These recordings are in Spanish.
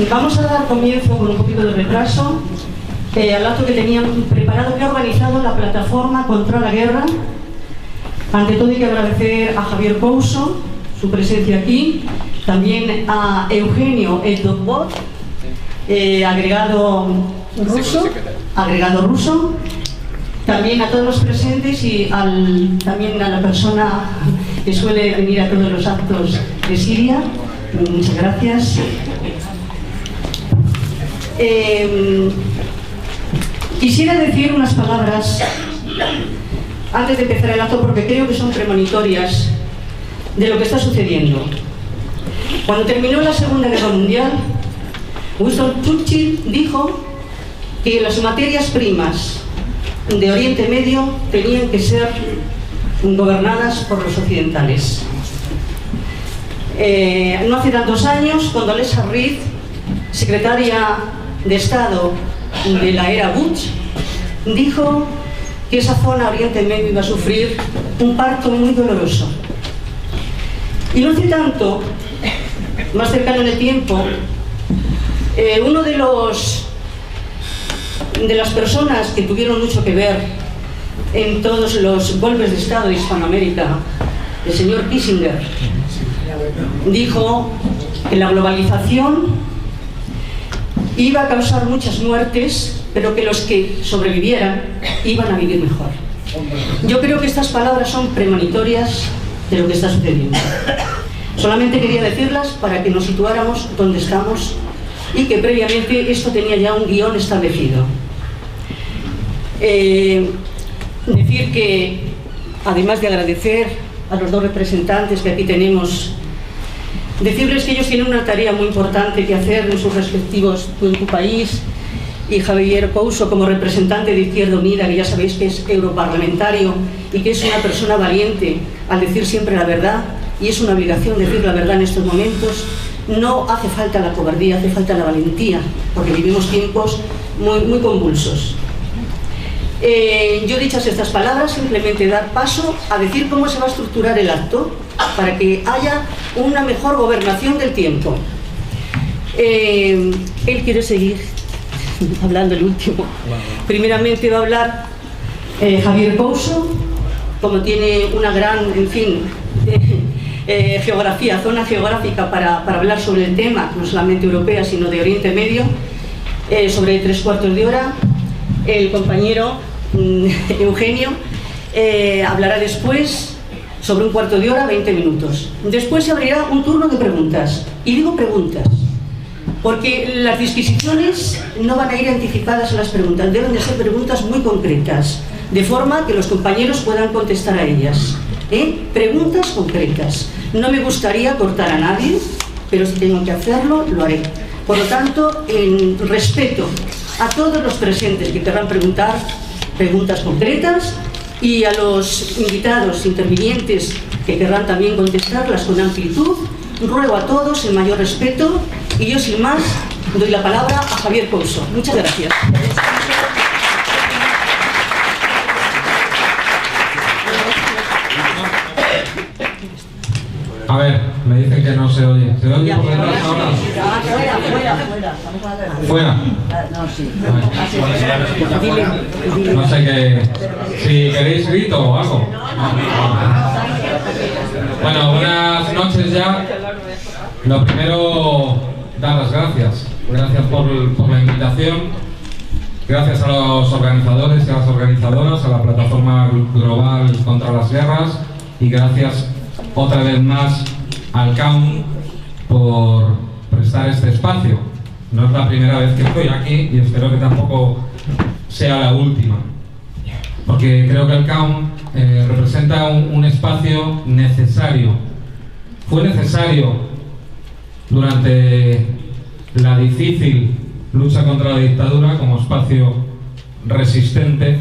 Vamos a dar comienzo con un poquito de retraso al acto que tenían preparado, que ha organizado la Plataforma contra la Guerra. Ante todo hay que agradecer a Javier Couso su presencia aquí, también a Eugenio Edobot, agregado ruso, también a todos los presentes y también a la persona que suele venir a todos los actos de Siria. Muchas gracias. Quisiera decir unas palabras antes de empezar el acto, porque creo que son premonitorias de lo que está sucediendo. Cuando terminó la Segunda Guerra Mundial, Winston Churchill dijo que las materias primas de Oriente Medio tenían que ser gobernadas por los occidentales. No hace tantos años, Condoleezza Rice, secretaria de Estado de la era Bush, dijo que esa zona Oriente Medio iba a sufrir un parto muy doloroso. Y no hace tanto, más cercano en el tiempo, uno de las personas que tuvieron mucho que ver en todos los golpes de Estado de Hispanoamérica, el señor Kissinger, dijo que la globalización iba a causar muchas muertes, pero que los que sobrevivieran iban a vivir mejor. Yo creo que estas palabras son premonitorias de lo que está sucediendo. Solamente quería decirlas para que nos situáramos donde estamos y que previamente esto tenía ya un guión establecido. Decir que, además de agradecer a los dos representantes que aquí tenemos, decirles que ellos tienen una tarea muy importante que hacer en sus respectivos, tú en tu país, y Javier Couso como representante de Izquierda Unida, que ya sabéis que es europarlamentario y que es una persona valiente al decir siempre la verdad, y es una obligación decir la verdad en estos momentos. No hace falta la cobardía, hace falta la valentía, porque vivimos tiempos muy convulsos. Yo, dichas estas palabras, simplemente dar paso a decir cómo se va a estructurar el acto para que haya una mejor gobernación del tiempo. Él quiere seguir hablando el último. Primeramente va a hablar Javier Couso, como tiene una gran, en fin, zona geográfica para hablar sobre el tema, no solamente europea, sino de Oriente Medio, sobre 3/4 de hora. El compañero Eugenio hablará después sobre 1/4 de hora, 20 minutos. Después se abrirá un turno de preguntas. Y digo preguntas, porque las disquisiciones no van a ir anticipadas a las preguntas, deben de ser preguntas muy concretas, de forma que los compañeros puedan contestar a ellas. Preguntas concretas. No me gustaría cortar a nadie, pero si tengo que hacerlo, lo haré. Por lo tanto, en respeto a todos los presentes que querrán preguntar, preguntas concretas, y a los invitados intervinientes que querrán también contestarlas con amplitud, ruego a todos el mayor respeto, y yo sin más doy la palabra a Javier Couso. Muchas gracias. A ver, me dicen que no se oye. ¿Se oye por detrás ahora? Fuera. No, sí. No sé qué. Si queréis grito o algo. Bueno, buenas noches ya. Lo primero, dar las gracias. Gracias por la invitación. Gracias a los organizadores y a las organizadoras, a la Plataforma Global contra las Guerras, y gracias otra vez más al CAUN por prestar este espacio. No es la primera vez que estoy aquí y espero que tampoco sea la última, porque creo que el CAUN representa un espacio necesario. Fue necesario durante la difícil lucha contra la dictadura como espacio resistente,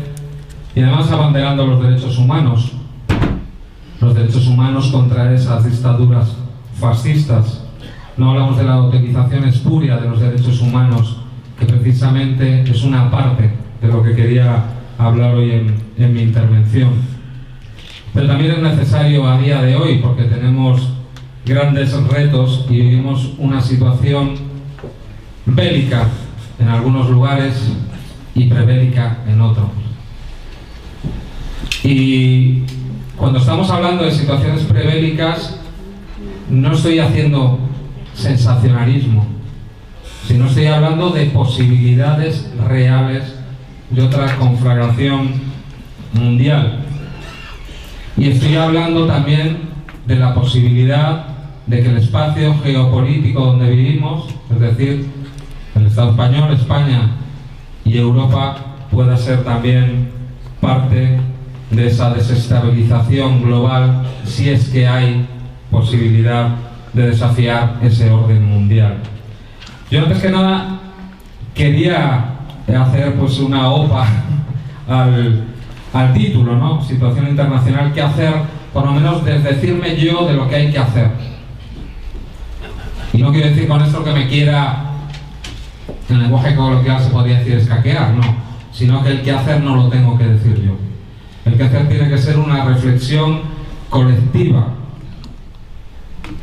y además abanderando los derechos humanos contra esas dictaduras fascistas. No hablamos de la utilización espuria de los derechos humanos, que precisamente es una parte de lo que quería hablar hoy en mi intervención. Pero también es necesario a día de hoy, porque tenemos grandes retos y vivimos una situación bélica en algunos lugares y prebélica en otros. Y cuando estamos hablando de situaciones prebélicas, no estoy haciendo sensacionalismo, sino estoy hablando de posibilidades reales de otra conflagración mundial. Y estoy hablando también de la posibilidad de que el espacio geopolítico donde vivimos, es decir, el Estado español, España y Europa, pueda ser también parte de esa desestabilización global, si es que hay posibilidad de desafiar ese orden mundial. Yo antes que nada quería hacer pues una OPA al título, ¿no? Situación internacional, ¿qué hacer? Por lo menos desdecirme yo de lo que hay que hacer. Y no quiero decir con esto que me quiera, en lenguaje coloquial se podría decir escaquear, no, sino que el qué hacer no lo tengo que decir yo. El qué hacer tiene que ser una reflexión colectiva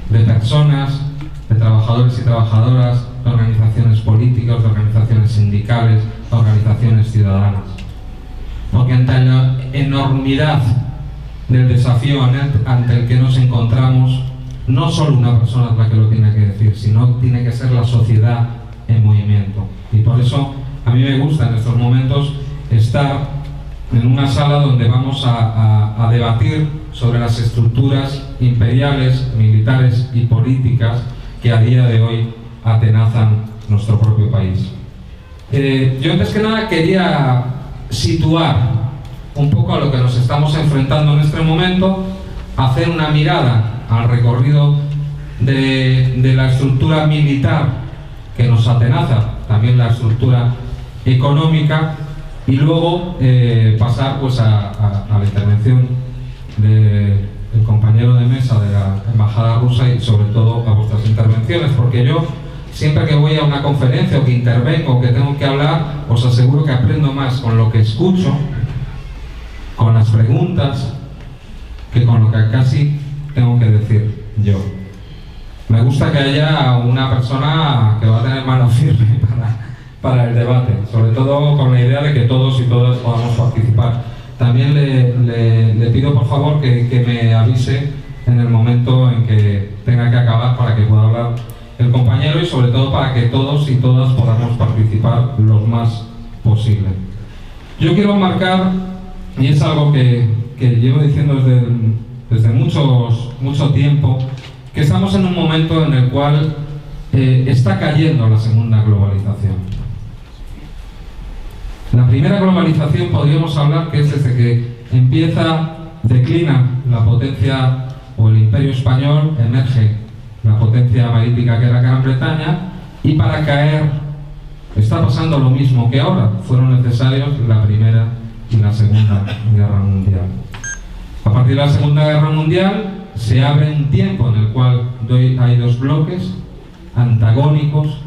de personas, de trabajadores y trabajadoras, de organizaciones políticas, de organizaciones sindicales, de organizaciones ciudadanas. Porque ante la enormidad del desafío ante el que nos encontramos, no solo una persona es la que lo tiene que decir, sino tiene que ser la sociedad en movimiento. Y por eso a mí me gusta en estos momentos estar en una sala donde vamos a debatir sobre las estructuras imperiales, militares y políticas que a día de hoy atenazan nuestro propio país. Yo antes que nada quería situar un poco a lo que nos estamos enfrentando en este momento, hacer una mirada al recorrido de la estructura militar que nos atenaza, también la estructura económica, y luego pasar pues a la intervención del compañero de mesa de la Embajada Rusa y sobre todo a vuestras intervenciones, porque yo siempre que voy a una conferencia o que intervengo o que tengo que hablar, os aseguro que aprendo más con lo que escucho, con las preguntas, que con lo que casi tengo que decir yo. Me gusta que haya una persona que va a tener mano firme para el debate, sobre todo con la idea de que todos y todas podamos participar. También le pido por favor que me avise en el momento en que tenga que acabar para que pueda hablar el compañero y sobre todo para que todos y todas podamos participar lo más posible. Yo quiero marcar, y es algo que llevo diciendo desde mucho tiempo, que estamos en un momento en el cual está cayendo la segunda globalización. La primera globalización podríamos hablar que es desde que declina la potencia o el imperio español, emerge la potencia marítima que era Gran Bretaña, y para caer está pasando lo mismo que ahora. Fueron necesarios la Primera y la Segunda Guerra Mundial. A partir de la Segunda Guerra Mundial se abre un tiempo en el cual hay dos bloques antagónicos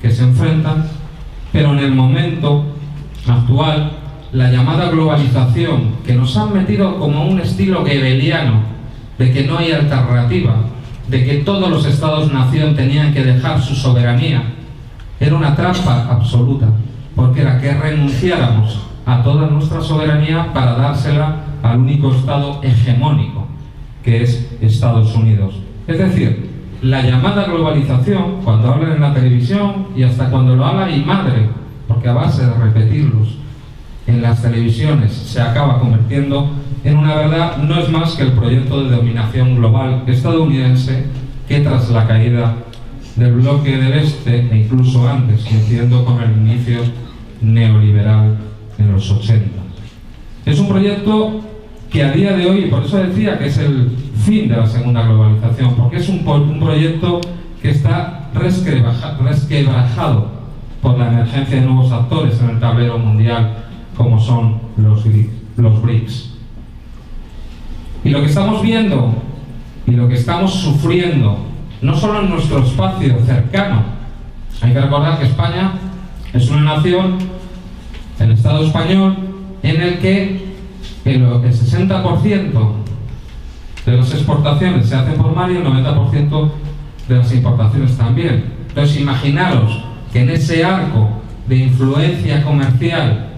que se enfrentan, pero en el momento actual la llamada globalización, que nos han metido como un estilo goebbeliano de que no hay alternativa, de que todos los estados-nación tenían que dejar su soberanía, era una trampa absoluta, porque era que renunciáramos a toda nuestra soberanía para dársela al único estado hegemónico, que es Estados Unidos. Es decir, la llamada globalización, cuando hablan en la televisión y hasta cuando lo habla mi madre, porque a base de repetirlos en las televisiones se acaba convirtiendo en una verdad, no es más que el proyecto de dominación global estadounidense que tras la caída del bloque del Este, e incluso antes, coincidiendo con el inicio neoliberal en los 80. Es un proyecto que a día de hoy, por eso decía que es el fin de la segunda globalización, porque es un proyecto que está resquebrajado por la emergencia de nuevos actores en el tablero mundial, como son los BRICS. Y lo que estamos viendo y lo que estamos sufriendo, no solo en nuestro espacio cercano, hay que recordar que España es una nación, el Estado español, en el que el 60% de las exportaciones se hacen por mar y el 90% de las importaciones también. Entonces imaginaros que en ese arco de influencia comercial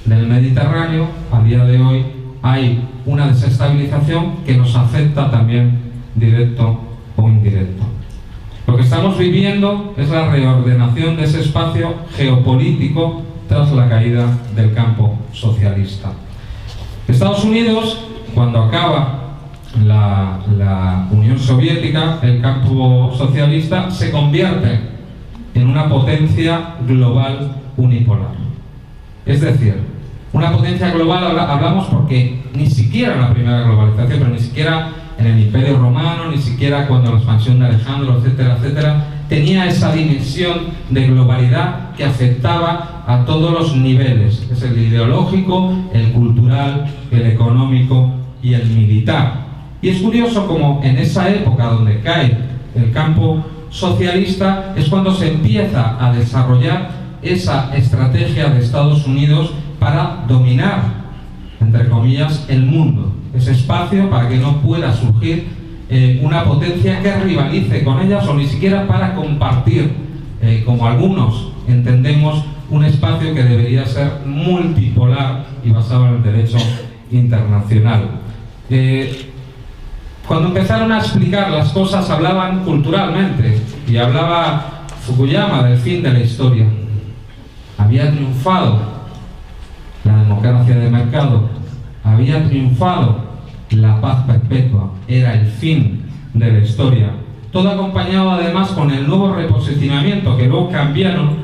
del Mediterráneo, a día de hoy, hay una desestabilización que nos afecta también directo o indirecto. Lo que estamos viviendo es la reordenación de ese espacio geopolítico tras la caída del campo socialista. Estados Unidos, cuando acaba la Unión Soviética, el campo socialista se convierte en una potencia global unipolar. Es decir, una potencia global hablamos porque ni siquiera en la primera globalización, pero ni siquiera en el Imperio Romano, ni siquiera cuando la expansión de Alejandro, etcétera, etcétera, tenía esa dimensión de globalidad que afectaba a todos los niveles. Es el ideológico, el cultural, el económico y el militar. Y es curioso como en esa época donde cae el campo socialista es cuando se empieza a desarrollar esa estrategia de Estados Unidos para dominar, entre comillas, el mundo. Ese espacio para que no pueda surgir una potencia que rivalice con ellas o ni siquiera para compartir, como algunos entendemos, un espacio que debería ser multipolar y basado en el derecho internacional. Cuando empezaron a explicar las cosas hablaban culturalmente y hablaba Fukuyama del fin de la historia. Había triunfado la democracia de mercado, había triunfado la paz perpetua, era el fin de la historia. Todo acompañado además con el nuevo reposicionamiento que luego cambiaron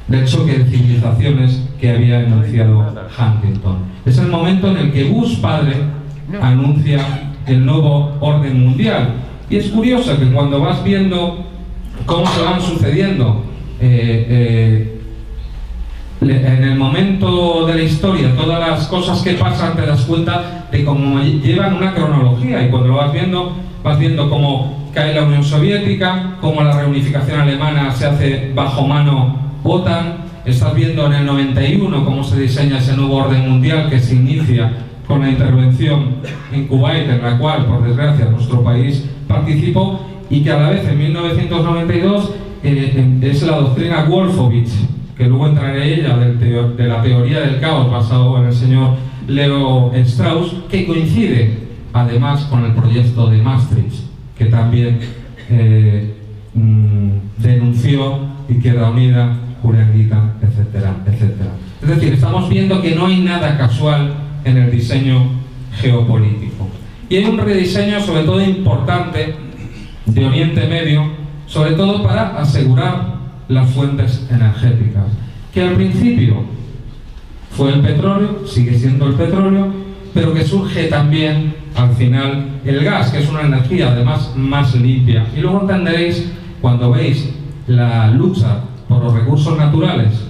del choque de civilizaciones que había enunciado Huntington. Es el momento en el que Bush padre anuncia el nuevo orden mundial. Y es curioso que cuando vas viendo cómo se van sucediendo en el momento de la historia, todas las cosas que pasan, te das cuenta de cómo llevan una cronología, y cuando lo vas viendo cómo cae la Unión Soviética, cómo la reunificación alemana se hace bajo mano OTAN, estás viendo en el 91 cómo se diseña ese nuevo orden mundial que se inicia con la intervención en Kuwait, en la cual, por desgracia, nuestro país participó, y que a la vez en 1992 es la doctrina Wolfowitz, que luego entraré en ella, de la teoría del caos basado en el señor Leo Strauss, que coincide además con el proyecto de Maastricht, que también denunció Izquierda Unida, Julián, etcétera, etcétera. Es decir, estamos viendo que no hay nada casual en el diseño geopolítico. Y hay un rediseño sobre todo importante de Oriente Medio, sobre todo para asegurar las fuentes energéticas, que al principio fue el petróleo, sigue siendo el petróleo, pero que surge también al final el gas, que es una energía además más limpia. Y luego entenderéis, cuando veis la lucha por los recursos naturales,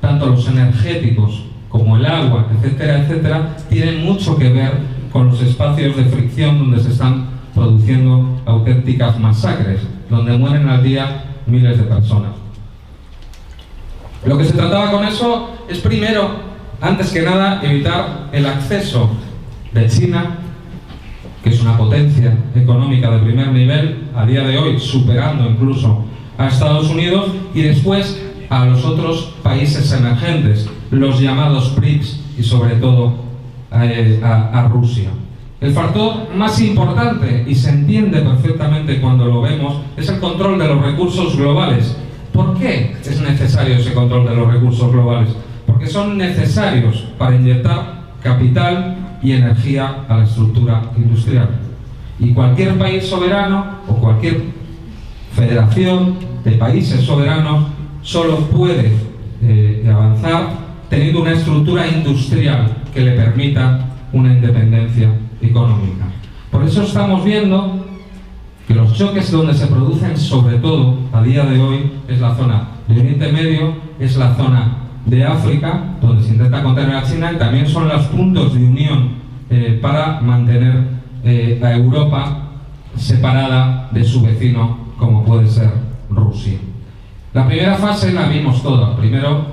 tanto los energéticos como el agua, etcétera, etcétera, tienen mucho que ver con los espacios de fricción donde se están produciendo auténticas masacres, donde mueren al día miles de personas. Lo que se trataba con eso es, primero, antes que nada, evitar el acceso de China, que es una potencia económica de primer nivel, a día de hoy superando incluso a Estados Unidos, y después a los otros países emergentes, los llamados BRICS, y sobre todo a Rusia. El factor más importante, y se entiende perfectamente cuando lo vemos, es el control de los recursos globales. ¿Por qué es necesario ese control de los recursos globales? Porque son necesarios para inyectar capital y energía a la estructura industrial. Y cualquier país soberano o cualquier federación de países soberanos solo puede avanzar teniendo una estructura industrial que le permita una independencia económica. Por eso estamos viendo que los choques donde se producen, sobre todo a día de hoy, es la zona de Oriente Medio, es la zona de África, donde se intenta contener a China, y también son los puntos de unión para mantener a Europa separada de su vecino, como puede ser Rusia. La primera fase la vimos toda. Primero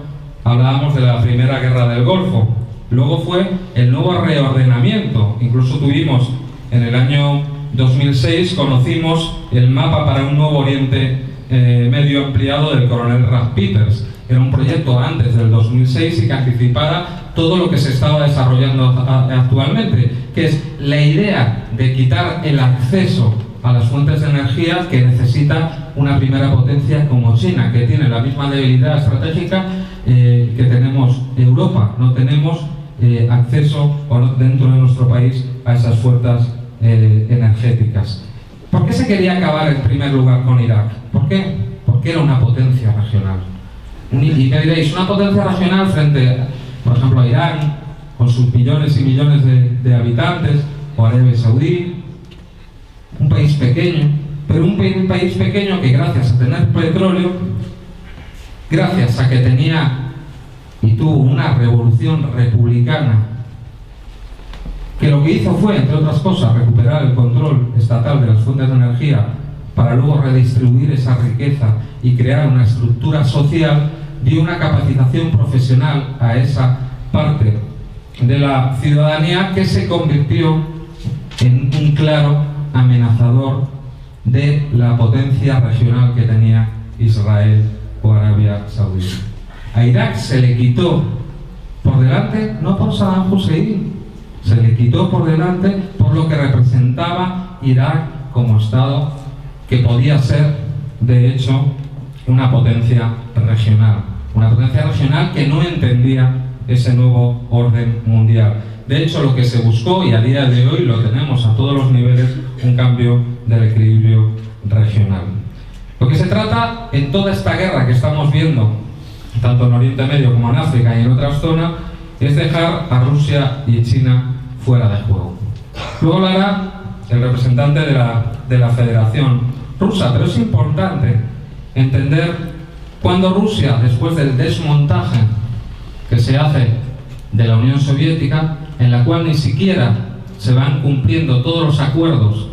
hablábamos de la primera guerra del Golfo, luego fue el nuevo reordenamiento. Incluso tuvimos en el año 2006, conocimos el mapa para un nuevo Oriente medio ampliado del coronel Ralph Peters. Era un proyecto antes del 2006 y que anticipara todo lo que se estaba desarrollando actualmente, que es la idea de quitar el acceso a las fuentes de energía que necesita una primera potencia como China, que tiene la misma debilidad estratégica que tenemos Europa. No tenemos acceso dentro de nuestro país a esas fuerzas energéticas. ¿Por qué se quería acabar en primer lugar con Irak? ¿Por qué? Porque era una potencia regional. Y me diréis, una potencia regional frente, por ejemplo, a Irán, con sus millones y millones de habitantes, o Arabia Saudí, un país pequeño, pero un país pequeño que gracias a tener petróleo, gracias a que tenía y tuvo una revolución republicana, que lo que hizo fue, entre otras cosas, recuperar el control estatal de las fuentes de energía para luego redistribuir esa riqueza y crear una estructura social, dio una capacitación profesional a esa parte de la ciudadanía que se convirtió en un claro amenazador de la potencia regional que tenía Israel o Arabia Saudí. A Irak se le quitó por delante, no por Saddam Hussein, se le quitó por delante por lo que representaba Irak como Estado, que podía ser, de hecho, una potencia regional que no entendía ese nuevo orden mundial. De hecho, lo que se buscó, y a día de hoy lo tenemos a todos los niveles, un cambio del equilibrio regional. Lo que se trata en toda esta guerra que estamos viendo, tanto en Oriente Medio como en África y en otras zonas, es dejar a Rusia y China fuera de juego. Luego lo hará el representante de la Federación Rusa, pero es importante entender cuando Rusia, después del desmontaje que se hace de la Unión Soviética, en la cual ni siquiera se van cumpliendo todos los acuerdos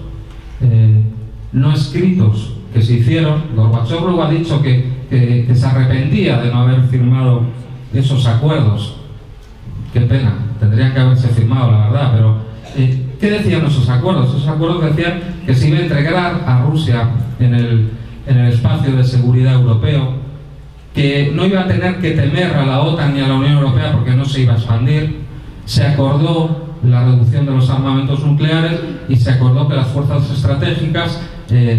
no escritos que se hicieron, Gorbachev luego ha dicho que se arrepentía de no haber firmado esos acuerdos. Qué pena, tendrían que haberse firmado, la verdad, pero ¿qué decían esos acuerdos? Esos acuerdos decían que se iba a entregar a Rusia en el espacio de seguridad europeo, que no iba a tener que temer a la OTAN ni a la Unión Europea porque no se iba a expandir. Se acordó la reducción de los armamentos nucleares y se acordó que las fuerzas estratégicas,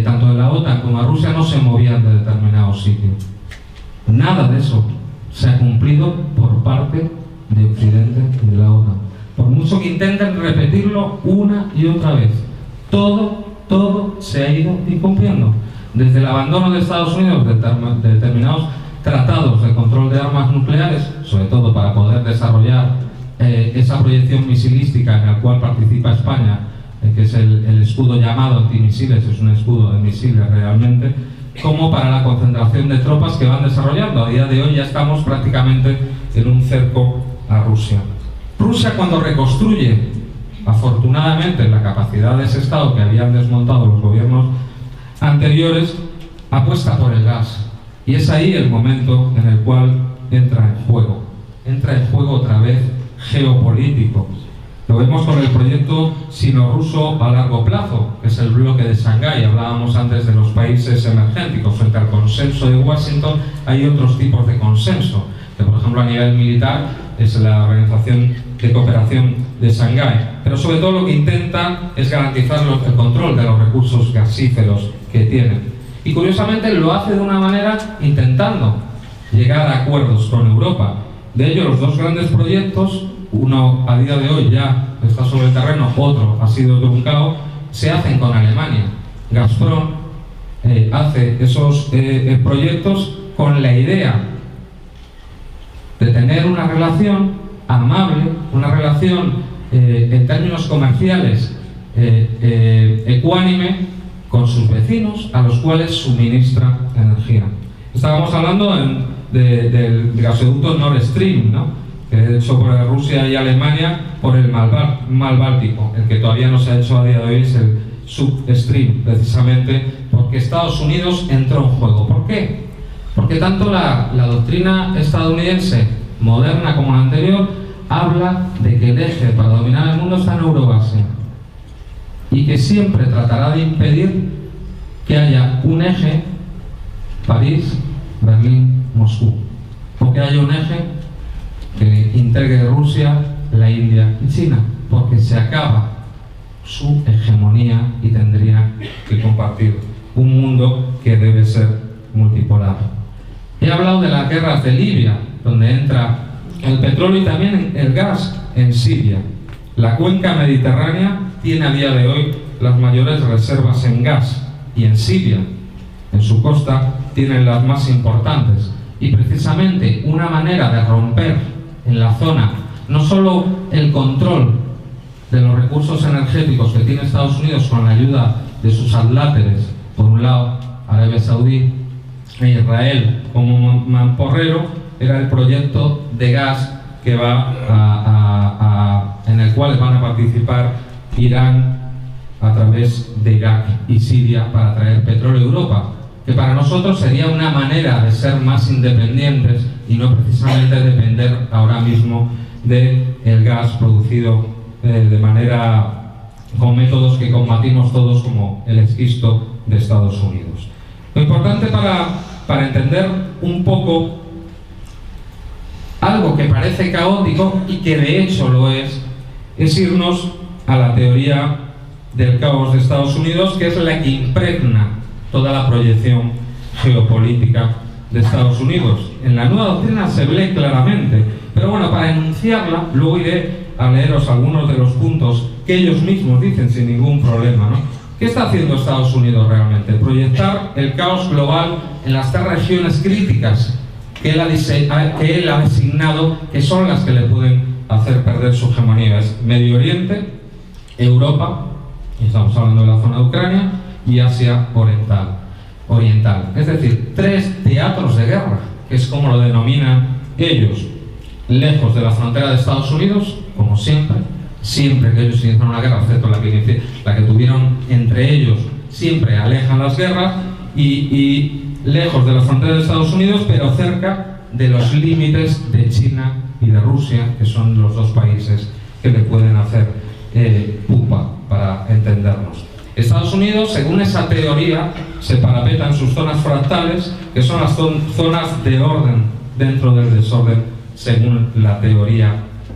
tanto de la OTAN como de Rusia, no se movían de determinados sitios. Nada de eso se ha cumplido por parte de Occidente y de la OTAN. Por mucho que intenten repetirlo una y otra vez, todo se ha ido incumpliendo. Desde el abandono de Estados Unidos de determinados tratados de control de armas nucleares, sobre todo para poder desarrollar esa proyección misilística en la cual participa España, que es el escudo llamado antimisiles, es un escudo de misiles realmente, como para la concentración de tropas que van desarrollando. A día de hoy ya estamos prácticamente en un cerco a Rusia. Rusia, cuando reconstruye, afortunadamente, la capacidad de ese Estado que habían desmontado los gobiernos anteriores, apuesta por el gas. Y es ahí el momento en el cual entra en juego otra vez geopolítico. Lo vemos con el proyecto sino-ruso a largo plazo, que es el bloque de Shanghái. Hablábamos antes de los países emergentes. Frente al consenso de Washington hay otros tipos de consenso, que por ejemplo a nivel militar es la Organización de Cooperación de Shanghái. Pero sobre todo lo que intenta es garantizar el control de los recursos gasíferos que tienen. Y curiosamente lo hace de una manera intentando llegar a acuerdos con Europa. De ello, los dos grandes proyectos, uno a día de hoy ya está sobre el terreno, otro ha sido truncado, se hacen con Alemania. Gazprom hace esos proyectos con la idea de tener una relación amable, una relación en términos comerciales ecuánime con sus vecinos, a los cuales suministra energía. Estábamos hablando del gasoducto Nord Stream, ¿no?, que es hecho por Rusia y Alemania por el Mar Báltico. El que todavía no se ha hecho a día de hoy es el South Stream, precisamente porque Estados Unidos entró en juego. ¿Por qué? Porque tanto la doctrina estadounidense moderna como la anterior habla de que el eje para dominar el mundo está en Euroasia, y que siempre tratará de impedir que haya un eje París, Berlín, Moscú, o que haya un eje que integre Rusia, la India y China, porque se acaba su hegemonía y tendría que compartir un mundo que debe ser multipolar. He hablado de las guerras de Libia, donde entra el petróleo y también el gas en Siria. La cuenca mediterránea tiene a día de hoy las mayores reservas en gas, y en Siria, en su costa, tienen las más importantes. Y precisamente una manera de romper en la zona no solo el control de los recursos energéticos que tiene Estados Unidos con la ayuda de sus adláteres, por un lado Arabia Saudí e Israel como mamporrero, era el proyecto de gas que va en el cual van a participar Irán a través de Irak y Siria para traer petróleo a Europa, que para nosotros sería una manera de ser más independientes y no precisamente depender ahora mismo del gas producido de manera con métodos que combatimos todos, como el esquisto de Estados Unidos. Lo importante para entender un poco algo que parece caótico y que de hecho lo es irnos a la teoría del caos de Estados Unidos, que es la que impregna toda la proyección geopolítica de Estados Unidos. En la nueva doctrina se lee claramente, pero bueno, para enunciarla, luego iré a leeros algunos de los puntos que ellos mismos dicen sin ningún problema, ¿no? ¿Qué está haciendo Estados Unidos realmente? Proyectar el caos global en las 3 regiones críticas que él ha designado, que son las que le pueden hacer perder su hegemonía. Es Medio Oriente, Europa, y estamos hablando de la zona de Ucrania, y Asia Oriental. Es decir, 3 teatros de guerra, que es como lo denominan ellos, lejos de la frontera de Estados Unidos, como siempre que ellos inician una guerra, excepto la que tuvieron entre ellos, siempre alejan las guerras, y lejos de la frontera de Estados Unidos, pero cerca de los límites de China y de Rusia, que son los 2 países que le pueden hacer pupa, para entendernos. Estados Unidos, según esa teoría, se parapeta en sus zonas fractales, que son las zonas de orden dentro del desorden, según la teoría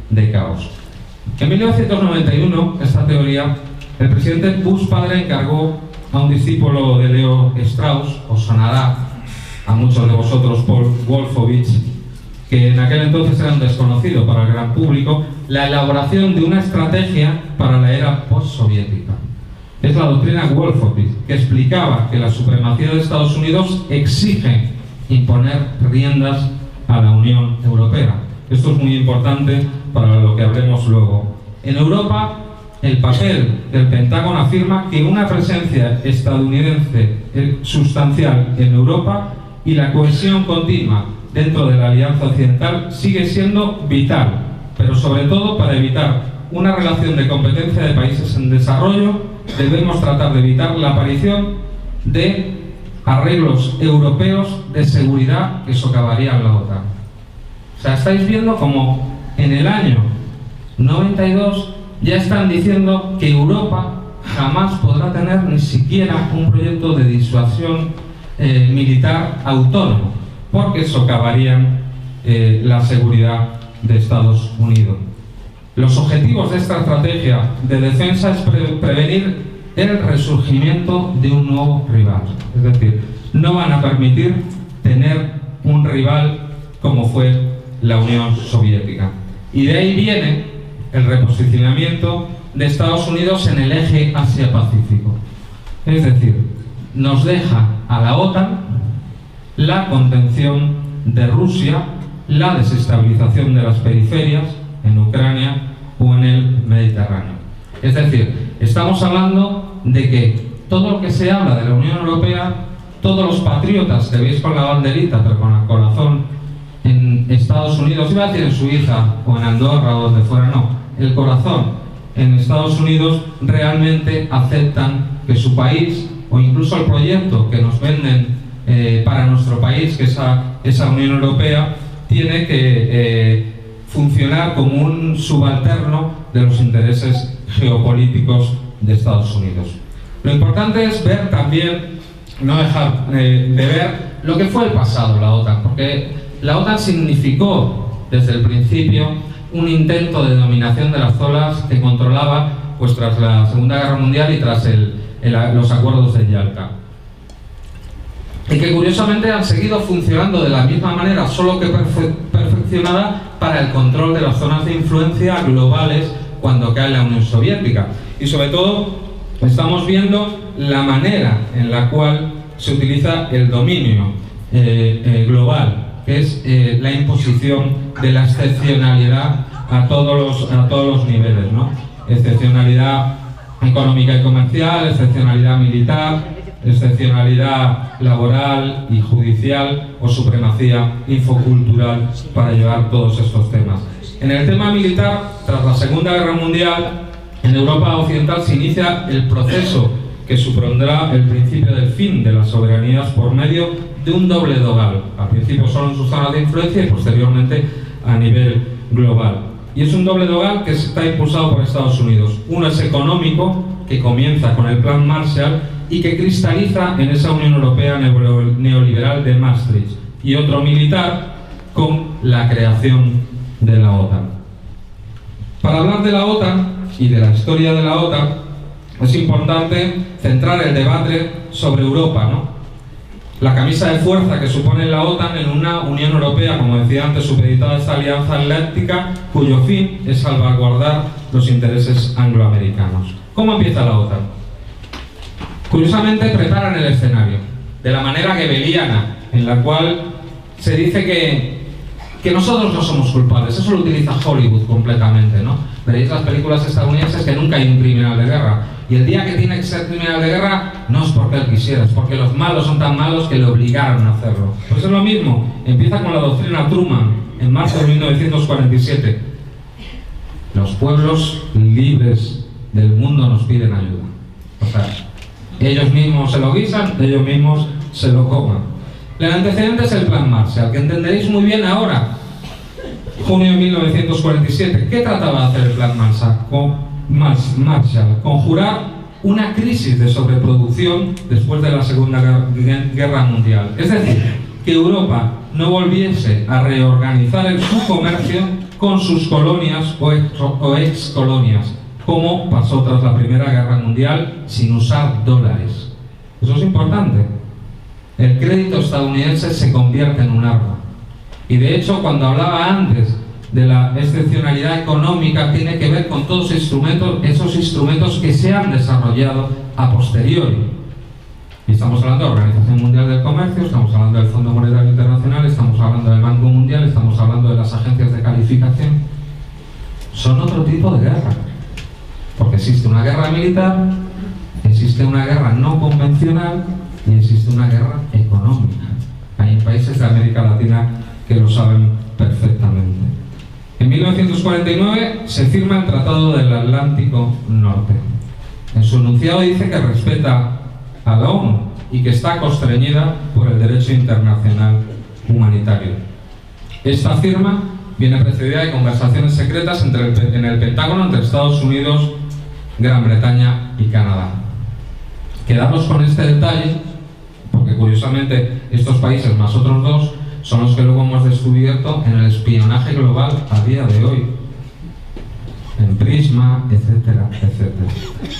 de caos. En 1991, esta teoría, el presidente Bush padre encargó a un discípulo de Leo Strauss, os sonará a muchos de vosotros, Paul Wolfowitz, que en aquel entonces era un desconocido para el gran público, la elaboración de una estrategia para la era postsoviética. Es la doctrina Wolfowitz, que explicaba que la supremacía de Estados Unidos exige imponer riendas a la Unión Europea. Esto es muy importante para lo que hablemos luego. En Europa, el papel del Pentágono afirma que una presencia estadounidense sustancial en Europa y la cohesión continua dentro de la Alianza Occidental sigue siendo vital, pero sobre todo para evitar una relación de competencia de países en desarrollo, debemos tratar de evitar la aparición de arreglos europeos de seguridad que socavarían la OTAN. O sea, estáis viendo como en el año 92 ya están diciendo que Europa jamás podrá tener ni siquiera un proyecto de disuasión militar autónomo, porque socavarían la seguridad de Estados Unidos. Los objetivos de esta estrategia de defensa es prevenir el resurgimiento de un nuevo rival. Es decir, no van a permitir tener un rival como fue la Unión Soviética. Y de ahí viene el reposicionamiento de Estados Unidos en el eje Asia-Pacífico. Es decir, nos deja a la OTAN la contención de Rusia, la desestabilización de las periferias en Ucrania o en el Mediterráneo. Es decir, estamos hablando de que todo lo que se habla de la Unión Europea, todos los patriotas que veis con la banderita pero con el corazón en Estados Unidos, iba a decir en Suiza o en Andorra o donde fuera, no, el corazón en Estados Unidos, realmente aceptan que su país o incluso el proyecto que nos venden para nuestro país, que esa Unión Europea, tiene que funcionar como un subalterno de los intereses geopolíticos de Estados Unidos. Lo importante es ver también, no dejar de ver lo que fue el pasado, la OTAN, porque la OTAN significó desde el principio un intento de dominación de las zonas que controlaba pues tras la Segunda Guerra Mundial y tras los acuerdos de Yalta. Y que curiosamente han seguido funcionando de la misma manera, solo que perfeccionada para el control de las zonas de influencia globales cuando cae la Unión Soviética. Y sobre todo estamos viendo la manera en la cual se utiliza el dominio global, que es la imposición de la excepcionalidad a todos los niveles, ¿no? Excepcionalidad económica y comercial, excepcionalidad militar, excepcionalidad laboral y judicial o supremacía infocultural para llevar todos estos temas. En el tema militar, tras la Segunda Guerra Mundial, en Europa Occidental se inicia el proceso que supondrá el principio del fin de las soberanías por medio de un doble dogal, al principio solo en sus zonas de influencia y posteriormente a nivel global. Y es un doble dogal que está impulsado por Estados Unidos. Uno es económico, que comienza con el Plan Marshall y que cristaliza en esa Unión Europea neoliberal de Maastricht, y otro militar con la creación de la OTAN. Para hablar de la OTAN y de la historia de la OTAN es importante centrar el debate sobre Europa, ¿no? La camisa de fuerza que supone la OTAN en una Unión Europea, como decía antes, supeditada a esta alianza atlántica, cuyo fin es salvaguardar los intereses angloamericanos. ¿Cómo empieza la OTAN? Curiosamente preparan el escenario, de la manera goebbeliana, en la cual se dice que nosotros no somos culpables. Eso lo utiliza Hollywood completamente, ¿no? Veréis las películas estadounidenses que nunca hay un criminal de guerra. Y el día que tiene que ser criminal de guerra, no es porque él quisiera, es porque los malos son tan malos que le obligaron a hacerlo. Pues es lo mismo, empieza con la doctrina Truman, en marzo de 1947. Los pueblos libres del mundo nos piden ayuda. O sea, ellos mismos se lo guisan, ellos mismos se lo coman. El antecedente es el Plan Marshall, que entenderéis muy bien ahora. Junio de 1947. ¿Qué trataba de hacer el Plan Marshall? Conjurar una crisis de sobreproducción después de la Segunda Guerra Mundial. Es decir, que Europa no volviese a reorganizar su comercio con sus colonias o ex-colonias, como pasó tras la Primera Guerra Mundial sin usar dólares. Eso es importante. El crédito estadounidense se convierte en un arma. Y de hecho, cuando hablaba antes de la excepcionalidad económica, tiene que ver con todos esos instrumentos que se han desarrollado a posteriori. Y estamos hablando de la Organización Mundial del Comercio, estamos hablando del Fondo Monetario Internacional, estamos hablando del Banco Mundial, estamos hablando de las agencias de calificación. Son otro tipo de guerra. Porque existe una guerra militar, existe una guerra no convencional y existe una guerra económica. Hay países de América Latina que lo saben perfectamente. En 1949 se firma el Tratado del Atlántico Norte. En su enunciado dice que respeta a la ONU y que está constreñida por el derecho internacional humanitario. Esta firma viene precedida de conversaciones secretas en el Pentágono entre Estados Unidos, Gran Bretaña y Canadá. Quedaros con este detalle, porque curiosamente estos países más otros dos son los que luego hemos descubierto en el espionaje global a día de hoy, en Prisma, etcétera, etcétera.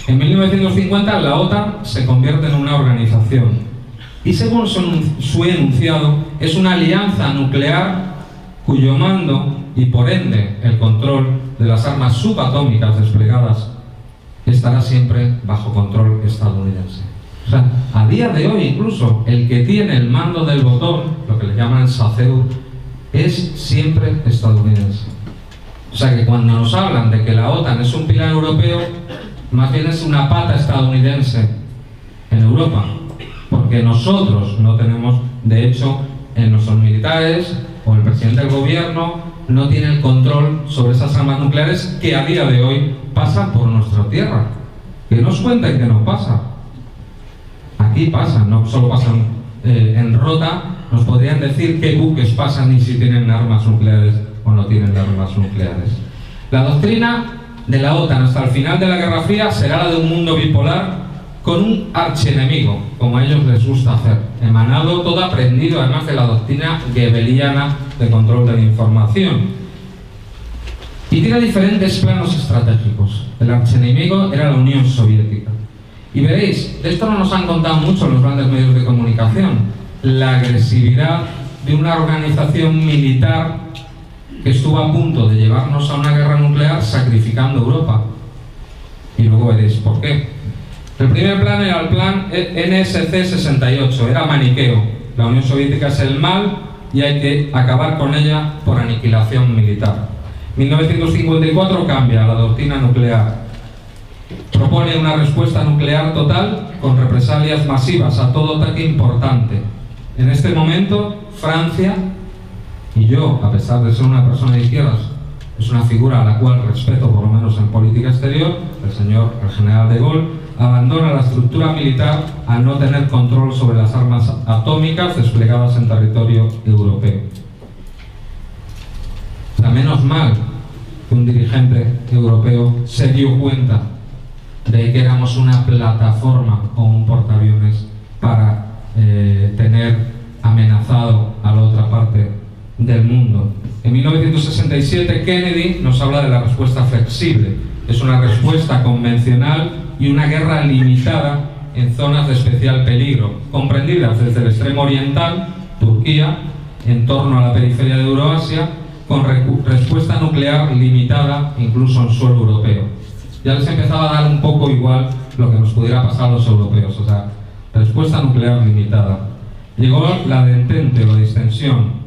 En 1950 la OTAN se convierte en una organización y, según su enunciado, es una alianza nuclear cuyo mando y por ende el control de las armas subatómicas desplegadas estará siempre bajo control estadounidense. O sea, a día de hoy incluso el que tiene el mando del botón, lo que le llaman SACEUR, es siempre estadounidense. O sea que cuando nos hablan de que la OTAN es un pilar europeo, más bien es una pata estadounidense en Europa, porque nosotros no tenemos, de hecho, en nuestros militares o el presidente del gobierno no tiene el control sobre esas armas nucleares que a día de hoy pasan por nuestra tierra. Que nos cuenten que no pasa. Aquí pasan, no solo pasan en Rota, nos podrían decir qué buques pasan y si tienen armas nucleares o no tienen armas nucleares. La doctrina de la OTAN hasta el final de la Guerra Fría será la de un mundo bipolar con un archienemigo, como a ellos les gusta hacer, emanado, todo aprendido además de la doctrina goebbeliana de control de la información. Y tiene diferentes planos estratégicos. El archienemigo era la Unión Soviética. Y veréis, de esto no nos han contado mucho los grandes medios de comunicación, la agresividad de una organización militar que estuvo a punto de llevarnos a una guerra nuclear sacrificando Europa. Y luego veréis por qué. El primer plan era el plan NSC-68, era maniqueo. La Unión Soviética es el mal y hay que acabar con ella por aniquilación militar. 1954 cambia la doctrina nuclear. Propone una respuesta nuclear total con represalias masivas a todo ataque importante. En este momento, Francia, y yo, a pesar de ser una persona de izquierdas, es una figura a la cual respeto, por lo menos en política exterior, el general de Gaulle, abandona la estructura militar al no tener control sobre las armas atómicas desplegadas en territorio europeo. O sea, menos mal que un dirigente europeo se dio cuenta de que éramos una plataforma o un portaaviones para tener amenazado a la otra parte del mundo. En 1967 Kennedy nos habla de la respuesta flexible. Es una respuesta convencional y una guerra limitada en zonas de especial peligro, comprendidas desde el extremo oriental, Turquía, en torno a la periferia de Euroasia, con respuesta nuclear limitada incluso en suelo europeo. Ya les empezaba a dar un poco igual lo que nos pudiera pasar a los europeos, o sea, respuesta nuclear limitada. Llegó la de entente o distensión.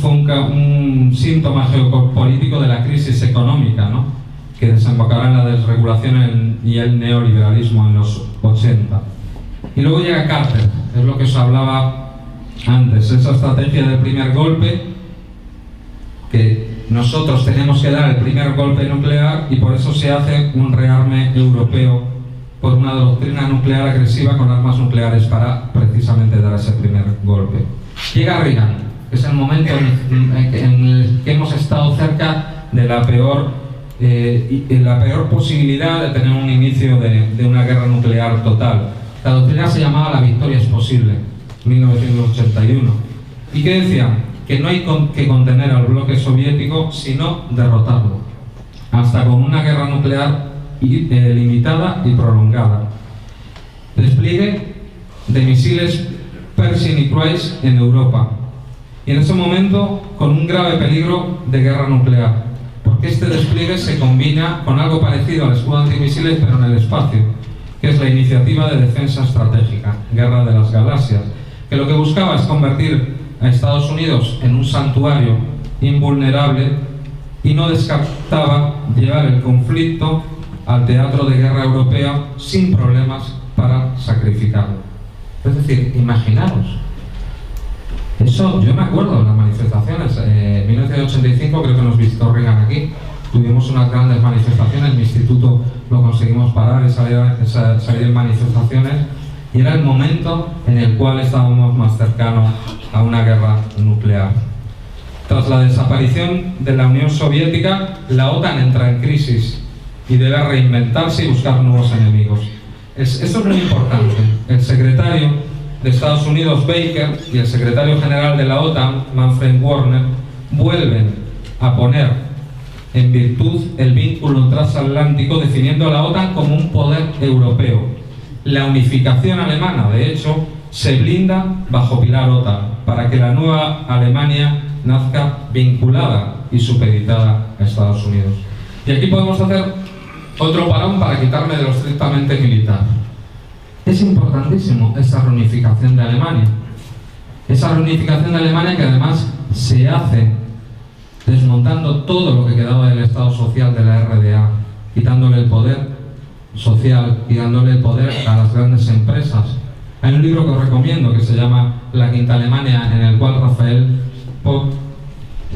Fue un síntoma geopolítico de la crisis económica, ¿no?, que desembocará en la desregulación y el neoliberalismo en los 80. Y luego llega Carter, es lo que os hablaba antes, esa estrategia del primer golpe, que nosotros tenemos que dar el primer golpe nuclear y por eso se hace un rearme europeo por una doctrina nuclear agresiva con armas nucleares para precisamente dar ese primer golpe. Llega Reagan, que es el momento en el que hemos estado cerca de la peor posibilidad de tener un inicio de una guerra nuclear total. La doctrina se llamaba La victoria es posible, 1981. ¿Y qué decía? Que no hay que contener al bloque soviético, sino derrotarlo, hasta con una guerra nuclear limitada y prolongada. Despliegue de misiles Pershing y Cruise en Europa, y en ese momento con un grave peligro de guerra nuclear, porque este despliegue se combina con algo parecido al escudo antimisiles pero en el espacio, que es la Iniciativa de Defensa Estratégica, Guerra de las Galaxias, que lo que buscaba es convertir a Estados Unidos en un santuario invulnerable y no descartaba llevar el conflicto al teatro de guerra europea sin problemas para sacrificarlo. Es decir, imaginaros. Eso, yo me acuerdo de las manifestaciones. En 1985 creo que nos visitó Reagan aquí. Tuvimos unas grandes manifestaciones, mi instituto lo conseguimos parar y salir en manifestaciones. Y era el momento en el cual estábamos más cercanos a una guerra nuclear. Tras la desaparición de la Unión Soviética, la OTAN entra en crisis y debe reinventarse y buscar nuevos enemigos. Esto es muy importante. El secretario de Estados Unidos, Baker, y el secretario general de la OTAN, Manfred Wörner, vuelven a poner en virtud el vínculo transatlántico, definiendo a la OTAN como un poder europeo. La unificación alemana, de hecho, se blinda bajo pilar OTAN para que la nueva Alemania nazca vinculada y supeditada a Estados Unidos. Y aquí podemos hacer otro parón para quitarme de lo estrictamente militar. Es importantísimo esa reunificación de Alemania. Esa reunificación de Alemania que además se hace desmontando todo lo que quedaba del Estado social de la RDA, quitándole el poder social y dándole el poder a las grandes empresas. Hay un libro que os recomiendo que se llama La Quinta Alemania, en el cual Rafael Popp,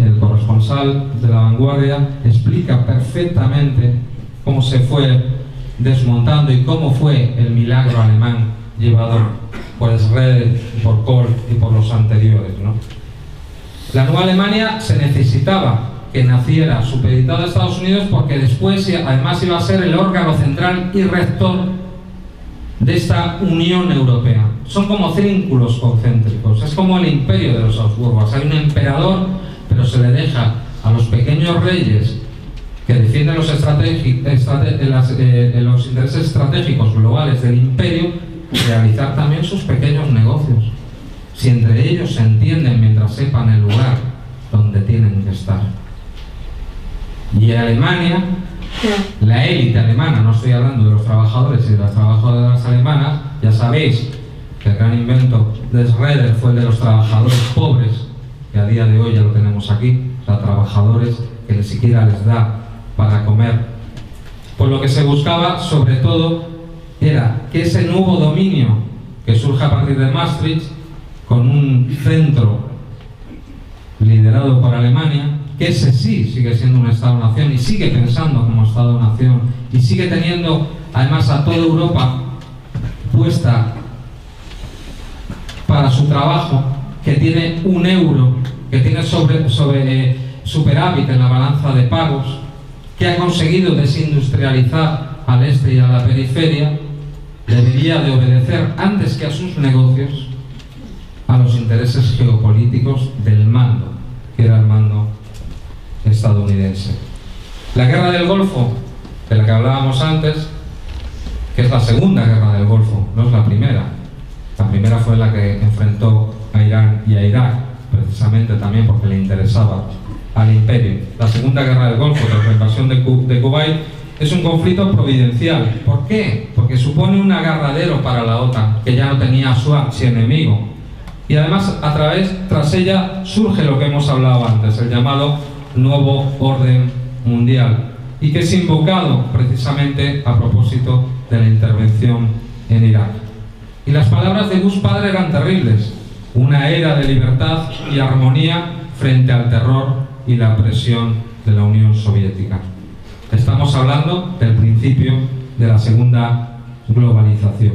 el corresponsal de La Vanguardia, explica perfectamente cómo se fue desmontando y cómo fue el milagro alemán llevado por Schroeder, por Kohl y por los anteriores, ¿no? La nueva Alemania se necesitaba que naciera supeditada a Estados Unidos porque después además iba a ser el órgano central y rector de esta Unión Europea. Son como círculos concéntricos, es como el imperio de los Habsburgos. Hay un emperador, pero se le deja a los pequeños reyes que defienden los intereses estratégicos globales del imperio, realizar también sus pequeños negocios, si entre ellos se entienden mientras sepan el lugar donde tienen que estar. Y Alemania, la élite alemana, no estoy hablando de los trabajadores y de las trabajadoras alemanas, ya sabéis que el gran invento de Schroeder fue el de los trabajadores pobres, que a día de hoy ya lo tenemos aquí, o sea, trabajadores que ni siquiera les da para comer. Pues lo que se buscaba sobre todo era que ese nuevo dominio que surge a partir de Maastricht, con un centro liderado por Alemania, que ese sí sigue siendo un Estado-nación y sigue pensando como Estado-nación y sigue teniendo además a toda Europa puesta para su trabajo, que tiene un euro, que tiene superávit en la balanza de pagos, que ha conseguido desindustrializar al este y a la periferia, debería de obedecer antes que a sus negocios a los intereses geopolíticos del mando, que era el mando estadounidense. La guerra del Golfo, de la que hablábamos antes, que es la segunda guerra del Golfo, no es la primera. La primera fue la que enfrentó a Irán y a Irak, precisamente también porque le interesaba al imperio. La segunda guerra del Golfo, tras la invasión de Kuwait, es un conflicto providencial. ¿Por qué? Porque supone un agarradero para la OTAN, que ya no tenía a su archienemigo. Y además, tras ella, surge lo que hemos hablado antes, el llamado nuevo orden mundial, y que es invocado precisamente a propósito de la intervención en Irak. Y las palabras de Bush padre eran terribles: una era de libertad y armonía frente al terror y la presión de la Unión Soviética. Estamos hablando del principio de la segunda globalización.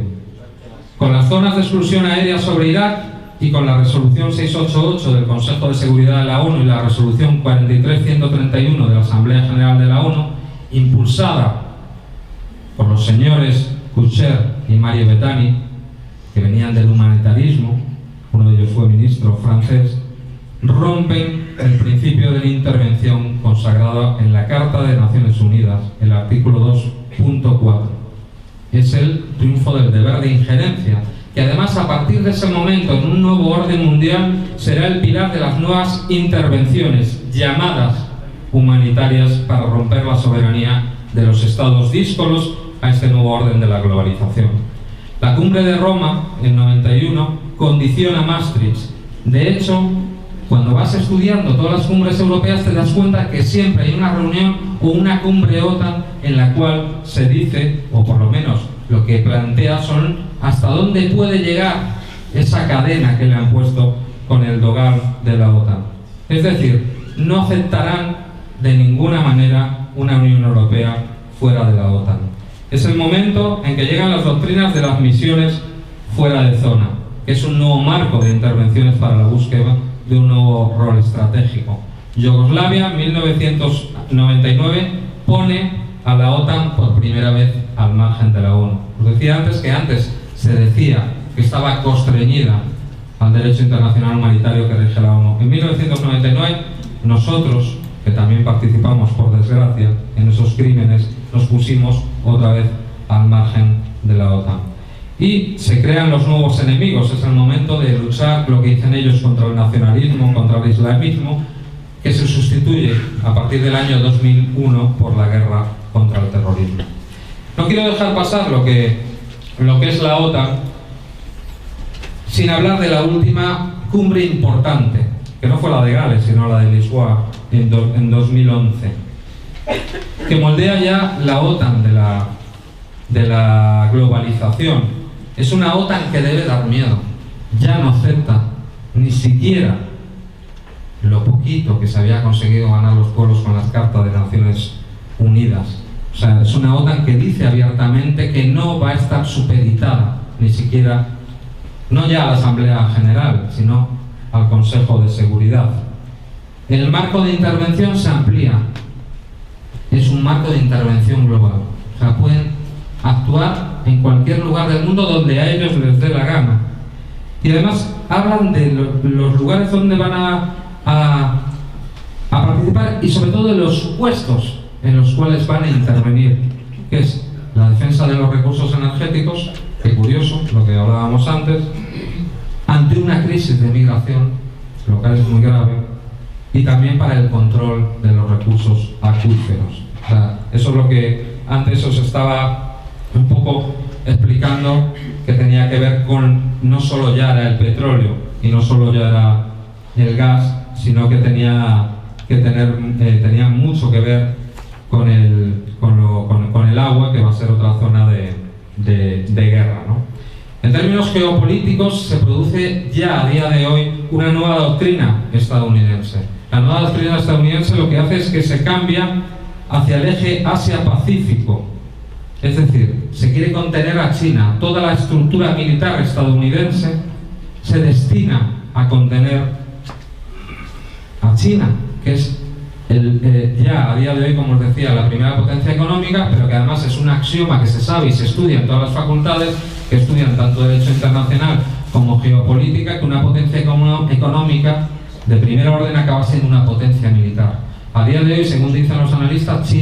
Con las zonas de exclusión aérea sobre Irak y con la resolución 688 del Consejo de Seguridad de la ONU y la resolución 43131 de la Asamblea General de la ONU, impulsada por los señores Koucher y Mario Bettany, que venían del humanitarismo, uno de ellos fue ministro francés, rompen el principio de la intervención consagrado en la Carta de Naciones Unidas, el artículo 2.4. Es el triunfo del deber de injerencia, que además a partir de ese momento en un nuevo orden mundial será el pilar de las nuevas intervenciones llamadas humanitarias para romper la soberanía de los estados díscolos a este nuevo orden de la globalización. La cumbre de Roma, en 91, condiciona Maastricht. De hecho, cuando vas estudiando todas las cumbres europeas te das cuenta que siempre hay una reunión o una cumbre OTAN en la cual se dice, o por lo menos lo que plantea son hasta dónde puede llegar esa cadena que le han puesto con el dogal de la OTAN. Es decir, no aceptarán de ninguna manera una Unión Europea fuera de la OTAN. Es el momento en que llegan las doctrinas de las misiones fuera de zona, que es un nuevo marco de intervenciones para la búsqueda de un nuevo rol estratégico. Yugoslavia, 1999, pone a la OTAN por primera vez al margen de la ONU. Os decía antes que se decía que estaba constreñida al derecho internacional humanitario que rige la ONU. En 1999, nosotros, que también participamos, por desgracia, en esos crímenes, nos pusimos otra vez al margen de la OTAN. Y se crean los nuevos enemigos. Es el momento de luchar, lo que dicen ellos, contra el nacionalismo, contra el islamismo, que se sustituye a partir del año 2001 por la guerra contra el terrorismo. No quiero dejar pasar lo que es la OTAN sin hablar de la última cumbre importante, que no fue la de Gales, sino la de Lisboa en 2011, que moldea ya la OTAN de la globalización. Es una OTAN que debe dar miedo. Ya no acepta ni siquiera lo poquito que se había conseguido ganar los pueblos con las cartas de Naciones Unidas. O sea, es una OTAN que dice abiertamente que no va a estar supeditada, ni siquiera, no ya a la Asamblea General, sino al Consejo de Seguridad. El marco de intervención se amplía. Es un marco de intervención global. O sea, pueden actuar en cualquier lugar del mundo donde a ellos les dé la gana. Y además hablan de los lugares donde van a participar y sobre todo de los supuestos en los cuales van a intervenir, que es la defensa de los recursos energéticos, que curioso, lo que hablábamos antes, ante una crisis de migración, lo cual es muy grave, y también para el control de los recursos acuíferos. O sea, eso es lo que antes os estaba un poco explicando, que tenía que ver con no solo ya era el petróleo y no solo ya era el gas, sino que tenía mucho que ver con el agua, que va a ser otra zona de guerra, ¿no? En términos geopolíticos se produce ya a día de hoy una nueva doctrina estadounidense. La nueva doctrina estadounidense lo que hace es que se cambia hacia el eje Asia-Pacífico. Es decir, se quiere contener a China. Toda la estructura militar estadounidense se destina a contener a China, que es ya a día de hoy, como os decía, la primera potencia económica, pero que además es un axioma que se sabe y se estudia en todas las facultades, que estudian tanto Derecho Internacional como Geopolítica, que una potencia económica de primer orden acaba siendo una potencia militar. A día de hoy, según dicen los analistas,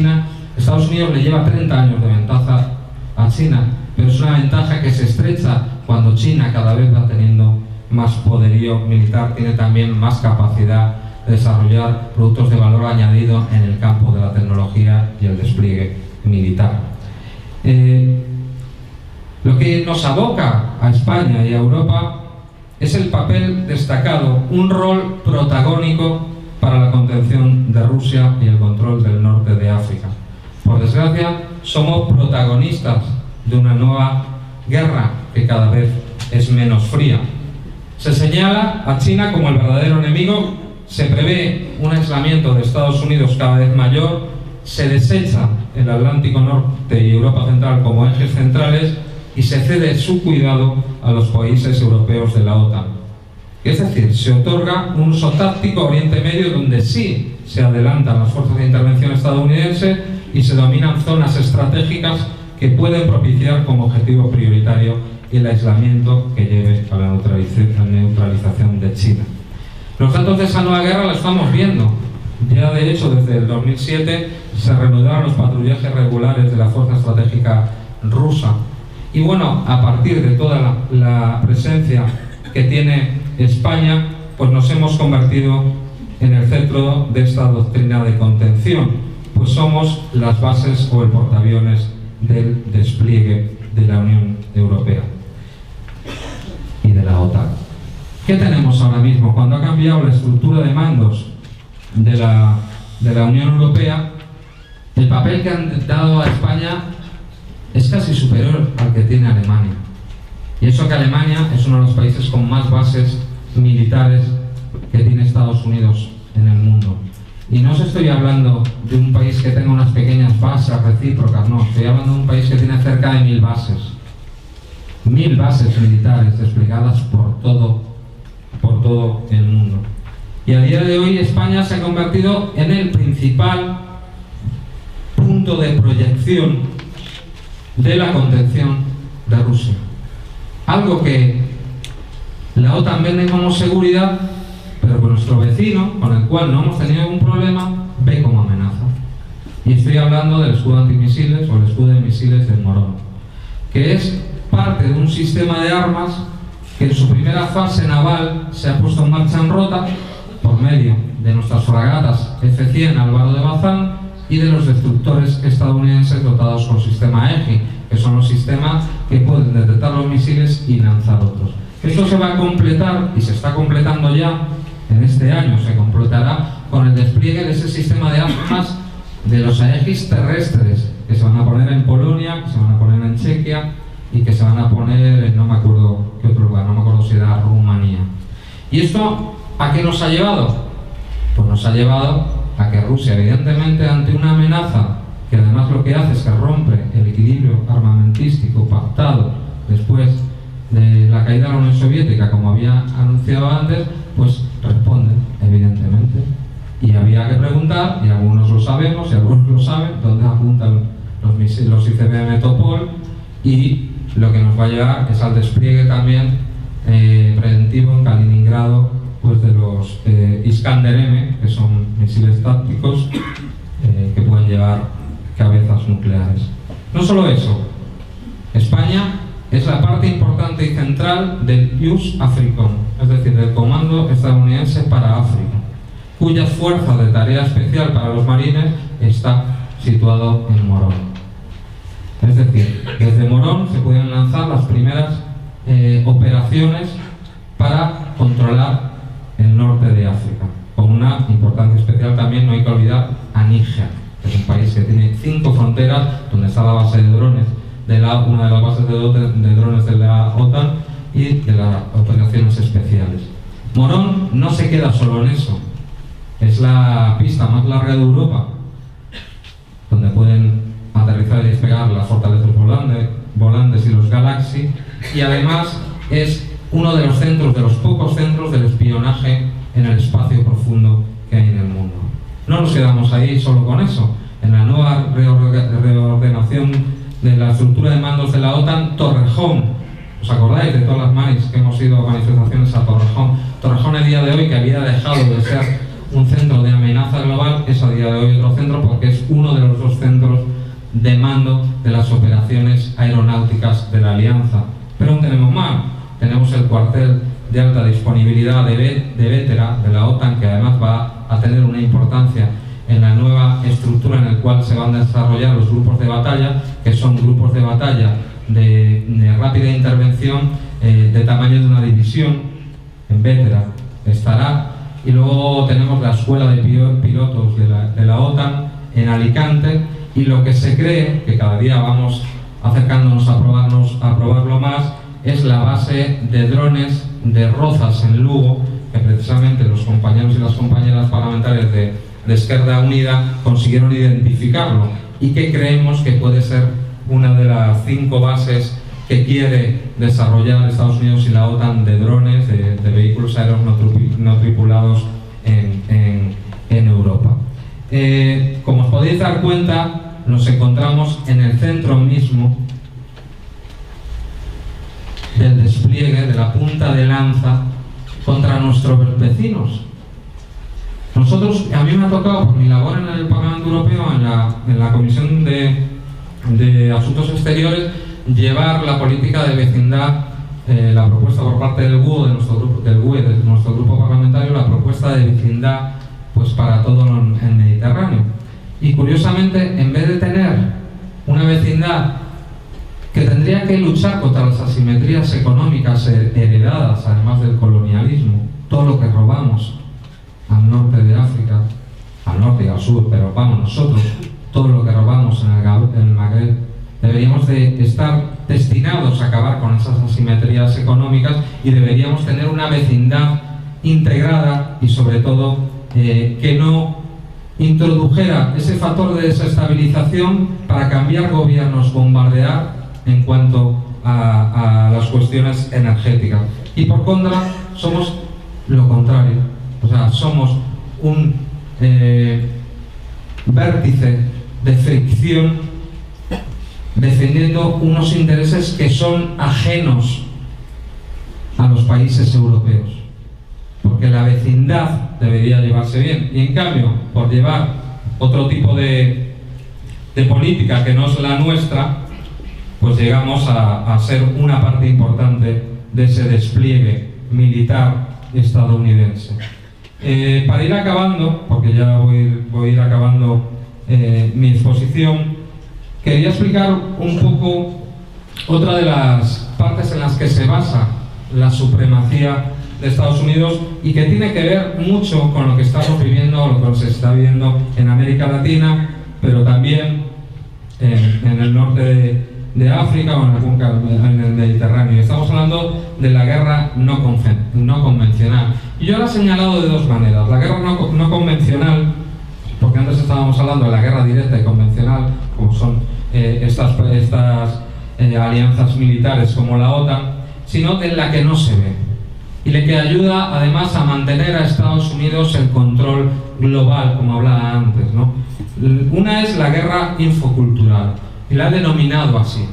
Estados Unidos le lleva 30 años de ventaja a China, pero es una ventaja que se estrecha cuando China cada vez va teniendo más poderío militar, tiene también más capacidad de desarrollar productos de valor añadido en el campo de la tecnología y el despliegue militar. Lo que nos aboca a España y a Europa es el papel destacado, un rol protagónico para la contención de Rusia y el control del norte de África. Por desgracia, somos protagonistas de una nueva guerra que cada vez es menos fría. Se señala a China como el verdadero enemigo, se prevé un aislamiento de Estados Unidos cada vez mayor, se desecha el Atlántico Norte y Europa Central como ejes centrales y se cede su cuidado a los países europeos de la OTAN. Es decir, se otorga un uso táctico a Oriente Medio donde sí se adelantan las fuerzas de intervención estadounidenses y se dominan zonas estratégicas que pueden propiciar como objetivo prioritario el aislamiento que lleve a la neutralización de China. Los datos de esa nueva guerra lo estamos viendo. Ya de hecho desde el 2007 se reanudaron los patrullajes regulares de la Fuerza Estratégica Rusa. Y bueno, a partir de toda la presencia que tiene España, pues nos hemos convertido en el centro de esta doctrina de contención, pues somos las bases o el portaaviones del despliegue de la Unión Europea y de la OTAN. ¿Qué tenemos ahora mismo? Cuando ha cambiado la estructura de mandos de la Unión Europea, el papel que han dado a España es casi superior al que tiene Alemania. Y eso que Alemania es uno de los países con más bases militares que tiene Estados Unidos en el mundo. Y no os estoy hablando de un país que tenga unas pequeñas bases recíprocas, no, estoy hablando de un país que tiene cerca de 1000 bases. 1000 bases militares desplegadas por todo el mundo. Y a día de hoy España se ha convertido en el principal punto de proyección de la contención de Rusia. Algo que la OTAN vende como seguridad, pero que nuestro vecino, con el cual no hemos tenido ningún problema, ve como amenaza. Y estoy hablando del escudo antimisiles o el escudo de misiles del Morón, que es parte de un sistema de armas que en su primera fase naval se ha puesto en marcha en Rota por medio de nuestras fragatas F-100 Álvaro de Bazán y de los destructores estadounidenses dotados con sistema EGI, que son los sistemas que pueden detectar los misiles y lanzar otros. Esto se va a completar, y se está completando ya, en este año se completará con el despliegue de ese sistema de armas de los EGIs terrestres, que se van a poner en Polonia, que se van a poner en Chequia y que se van a poner en no me acuerdo qué otro lugar, no me acuerdo si era Rumanía. ¿Y esto a qué nos ha llevado? Pues nos ha llevado a que Rusia, evidentemente, ante una amenaza que además lo que hace es que rompe el equilibrio armamentístico pactado después de la caída de la Unión Soviética, como había anunciado antes, pues responde, evidentemente. Y había que preguntar, y algunos lo sabemos y algunos lo saben, dónde apuntan los ICBM Topol y lo que nos va a llevar es al despliegue también preventivo en Kaliningrado, pues de los Iskander-M, que son misiles tácticos que pueden llevar cabezas nucleares. No solo eso, España es la parte importante y central del US AFRICOM, es decir, del Comando Estadounidense para África, cuya fuerza de tarea especial para los marines está situado en Morón. Es decir, desde Morón se pueden lanzar las primeras operaciones para controlar el norte de África, con una importancia especial también, no hay que olvidar, a Níger, que es un país que tiene 5 fronteras, donde está la base de drones, una de las bases de drones de la OTAN y de las operaciones especiales. Morón no se queda solo en eso, es la pista más larga de Europa, donde pueden aterrizar y despegar las fortalezas volantes y los Galaxy, y además es uno de los centros, de los pocos centros del espionaje en el espacio profundo que hay en el mundo. No nos quedamos ahí solo con eso. En la nueva reordenación de la estructura de mandos de la OTAN, Torrejón, ¿os acordáis de todas las manis que hemos ido a manifestaciones a Torrejón? Torrejón el día de hoy, que había dejado de ser un centro de amenaza global, es a día de hoy otro centro, porque es uno de los 2 centros de mando de las operaciones aeronáuticas de la Alianza. Pero aún tenemos más. Tenemos el cuartel de alta disponibilidad de Vétera, de la OTAN, que además va a tener una importancia en la nueva estructura en la cual se van a desarrollar los grupos de batalla, que son grupos de batalla de rápida intervención de tamaño de una división. En Vétera estará. Y luego tenemos la escuela de pilotos de la OTAN en Alicante, y lo que se cree, que cada día vamos acercándonos a probarlo más, es la base de drones de Rozas en Lugo, que precisamente los compañeros y las compañeras parlamentarias de Esquerda Unida consiguieron identificarlo, y que creemos que puede ser una de las 5 bases que quiere desarrollar Estados Unidos y la OTAN de drones, de vehículos aéreos no tripulados en Europa. Como os podéis dar cuenta, nos encontramos en el centro mismo del despliegue, de la punta de lanza contra nuestros vecinos. Nosotros, a mí me ha tocado, por mi labor en el Parlamento Europeo, en la Comisión de Asuntos Exteriores, llevar la política de vecindad, la propuesta por parte del GUE, de nuestro grupo parlamentario, la propuesta de vecindad pues para todo el Mediterráneo. Y curiosamente, en vez de tener una vecindad que tendría que luchar contra las asimetrías económicas heredadas, además del colonialismo, todo lo que robamos al norte de África, al norte y al sur, pero vamos, nosotros, todo lo que robamos en el Magreb, deberíamos de estar destinados a acabar con esas asimetrías económicas, y deberíamos tener una vecindad integrada y sobre todo que no introdujera ese factor de desestabilización para cambiar gobiernos, bombardear en cuanto a las cuestiones energéticas. Y por contra, somos lo contrario, o sea, somos un vértice de fricción defendiendo unos intereses que son ajenos a los países europeos, porque la vecindad debería llevarse bien, y en cambio, por llevar otro tipo de política que no es la nuestra, pues llegamos a ser una parte importante de ese despliegue militar estadounidense. Para ir acabando, porque ya voy a ir acabando mi exposición, quería explicar un poco otra de las partes en las que se basa la supremacía de Estados Unidos, y que tiene que ver mucho con lo que estamos viviendo, lo que se está viviendo en América Latina, pero también en el norte de África o en el Mediterráneo. Estamos hablando de la guerra no convencional. Y yo la he señalado de 2 maneras. La guerra no convencional, porque antes estábamos hablando de la guerra directa y convencional, como son estas alianzas militares como la OTAN, sino en la que no se ve, y la que ayuda además a mantener a Estados Unidos el control global, como hablaba antes, ¿no? Una es la guerra infocultural, y la he denominado así,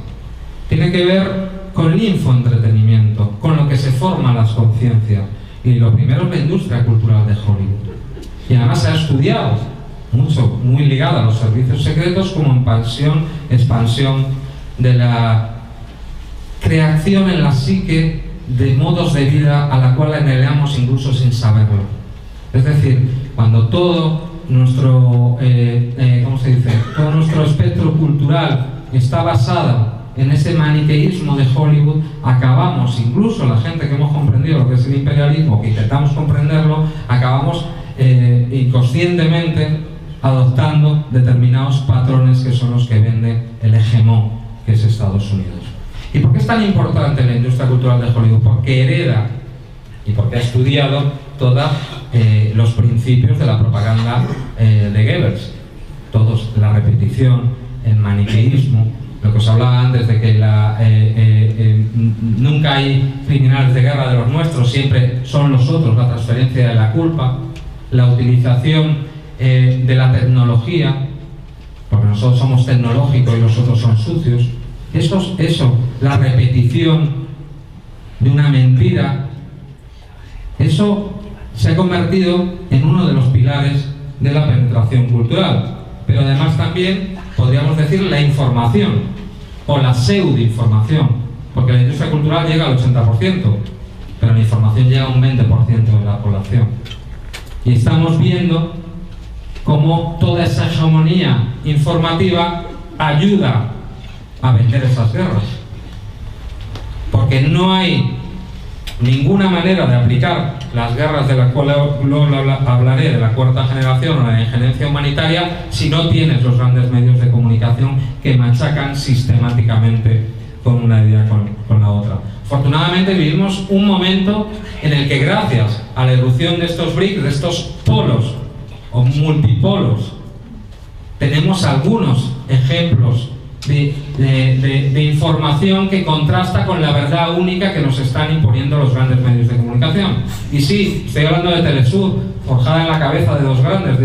tiene que ver con el infoentretenimiento, con lo que se forman las conciencias. Y lo primero es la industria cultural de Hollywood. Y además se ha estudiado mucho, muy ligada a los servicios secretos, como expansión de la creación en la psique de modos de vida a la cual anhelamos incluso sin saberlo. Es decir, cuando todo nuestro, todo nuestro espectro cultural está basado en ese maniqueísmo de Hollywood, acabamos, incluso la gente que hemos comprendido lo que es el imperialismo, que intentamos comprenderlo, acabamos inconscientemente adoptando determinados patrones que son los que vende el hegemón, que es Estados Unidos. ¿Y por qué es tan importante la industria cultural de Hollywood? Porque hereda y porque ha estudiado todos los principios de la propaganda de Goebbels. Todos, la repetición, el maniqueísmo, lo que os hablaba antes de que nunca hay criminales de guerra de los nuestros, siempre son los otros, la transferencia de la culpa, la utilización de la tecnología, porque nosotros somos tecnológicos y los otros son sucios. Eso, la repetición de una mentira, eso se ha convertido en uno de los pilares de la penetración cultural. Pero además también podríamos decir la información o la pseudoinformación, porque la industria cultural llega al 80%, pero la información llega a un 20% de la población. Y estamos viendo cómo toda esa hegemonía informativa ayuda a vender esas guerras, porque no hay ninguna manera de aplicar las guerras de las cuales luego hablaré, de la cuarta generación o la injerencia humanitaria, si no tienes los grandes medios de comunicación que machacan sistemáticamente con una idea con la otra. Afortunadamente vivimos un momento en el que, gracias a la irrupción de estos BRICS, de estos polos o multipolos, tenemos algunos ejemplos de información que contrasta con la verdad única que nos están imponiendo los grandes medios de comunicación. Y sí, estoy hablando de Telesur, forjada en la cabeza de dos grandes,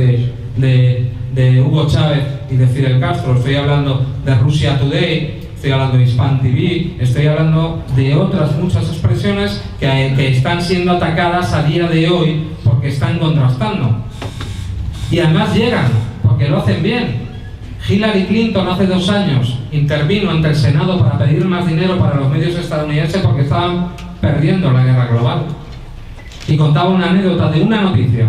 de Hugo Chávez y de Fidel Castro. Estoy hablando de Russia Today, estoy hablando de Hispan TV, estoy hablando de otras muchas expresiones que están siendo atacadas a día de hoy porque están contrastando. Y además llegan, porque lo hacen bien. Hillary Clinton hace 2 años intervino ante el Senado para pedir más dinero para los medios estadounidenses porque estaban perdiendo la guerra global. Y contaba una anécdota de una noticia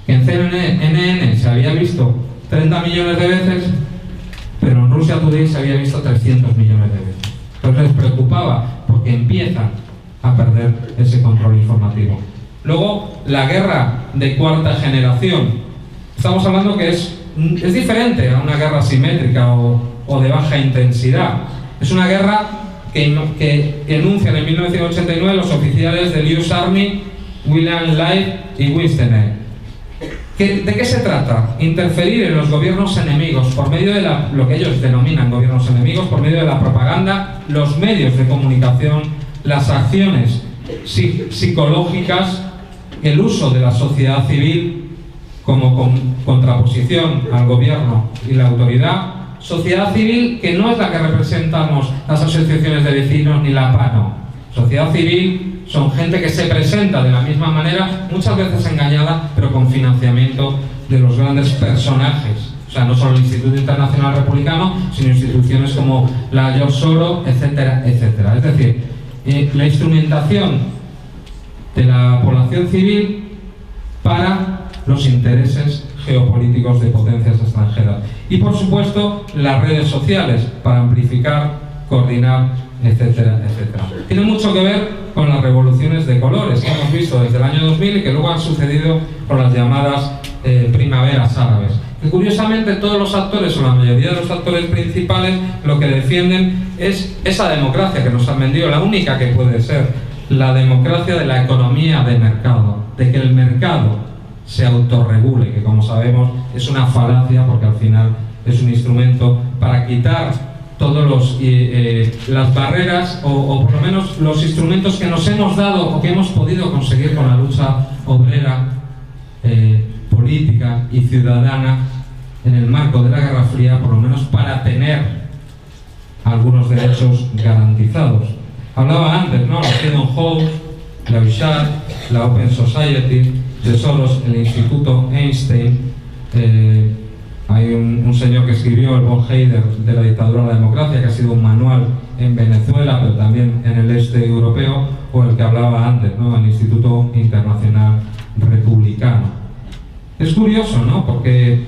que en CNN se había visto 30 millones de veces, pero en Russia Today se había visto 300 millones de veces. Entonces les preocupaba porque empiezan a perder ese control informativo. Luego, la guerra de cuarta generación. Estamos hablando que es diferente a una guerra simétrica o de baja intensidad. Es una guerra que enuncian en 1989 los oficiales del US Army, William Light y Winston. ¿De qué se trata? Interferir en los gobiernos enemigos por medio de lo que ellos denominan gobiernos enemigos, por medio de la propaganda, los medios de comunicación, las acciones psicológicas, el uso de la sociedad civil como contraposición al gobierno y la autoridad. Sociedad civil que no es la que representamos las asociaciones de vecinos ni la PANO. Sociedad civil son gente que se presenta de la misma manera, muchas veces engañada, pero con financiamiento de los grandes personajes. O sea, no solo el Instituto Internacional Republicano, sino instituciones como la George Soros, etcétera, etcétera. Es decir, la instrumentación de la población civil para los intereses geopolíticos de potencias extranjeras. Y por supuesto, las redes sociales para amplificar, coordinar, etcétera, etcétera. Tiene mucho que ver con las revoluciones de colores que hemos visto desde el año 2000 y que luego han sucedido con las llamadas primaveras árabes. Que curiosamente todos los actores, o la mayoría de los actores principales, lo que defienden es esa democracia que nos han vendido, la única que puede ser, la democracia de la economía de mercado, de que el mercado se autorregule, que como sabemos es una falacia porque al final es un instrumento para quitar todos las barreras o por lo menos los instrumentos que nos hemos dado o que hemos podido conseguir con la lucha obrera, política y ciudadana en el marco de la Guerra Fría, por lo menos para tener algunos derechos garantizados. Hablaba antes, ¿no? La Freedom House, la USAID, la Open Society, de Soros, el Instituto Einstein. Hay un señor que escribió el Von Heider de la dictadura a la democracia, que ha sido un manual en Venezuela, pero también en el este europeo, o el que hablaba antes, ¿no? El Instituto Internacional Republicano. Es curioso, ¿no? Porque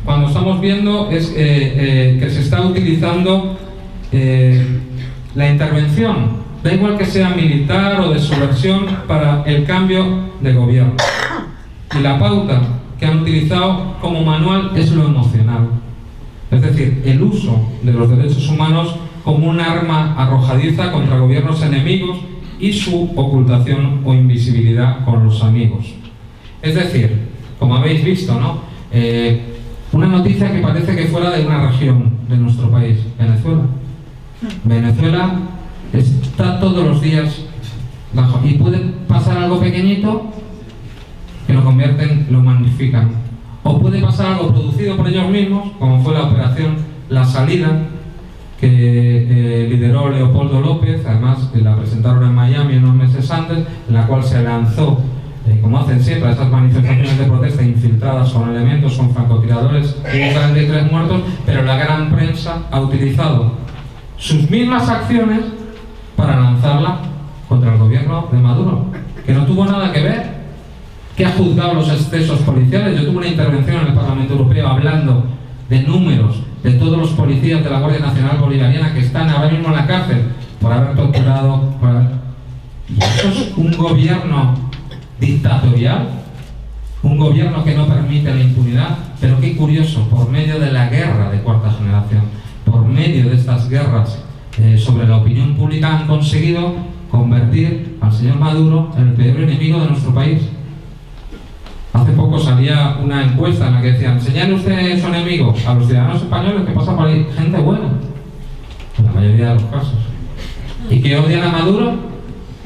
cuando estamos viendo es que se está utilizando la intervención, da igual que sea militar o de subversión, para el cambio de gobierno. Y la pauta que han utilizado como manual es lo emocional. Es decir, el uso de los derechos humanos como un arma arrojadiza contra gobiernos enemigos y su ocultación o invisibilidad con los amigos. Es decir, como habéis visto, ¿no? Una noticia que parece que fuera de una región de nuestro país, Venezuela. Venezuela está todos los días bajo, y puede pasar algo pequeñito que lo convierten, lo magnifican, o puede pasar algo producido por ellos mismos, como fue la operación La Salida, que lideró Leopoldo López. Además la presentaron en Miami unos meses antes, en la cual se lanzó, como hacen siempre, esas manifestaciones de protesta infiltradas con elementos, con francotiradores, hubo 43 muertos, pero la gran prensa ha utilizado sus mismas acciones para lanzarla contra el gobierno de Maduro, que no tuvo nada que ver, que ha juzgado los excesos policiales. Yo tuve una intervención en el Parlamento Europeo hablando de números de todos los policías de la Guardia Nacional Bolivariana que están ahora mismo en la cárcel por haber torturado, ¿Y eso es un gobierno dictatorial? Un gobierno que no permite la impunidad. Pero qué curioso, por medio de la guerra de cuarta generación, por medio de estas guerras sobre la opinión pública, han conseguido convertir al señor Maduro en el peor enemigo de nuestro país. Hace poco salía una encuesta en la que decían: señale usted su enemigo a los ciudadanos españoles que pasa por ahí gente buena, en la mayoría de los casos, y que odian a Maduro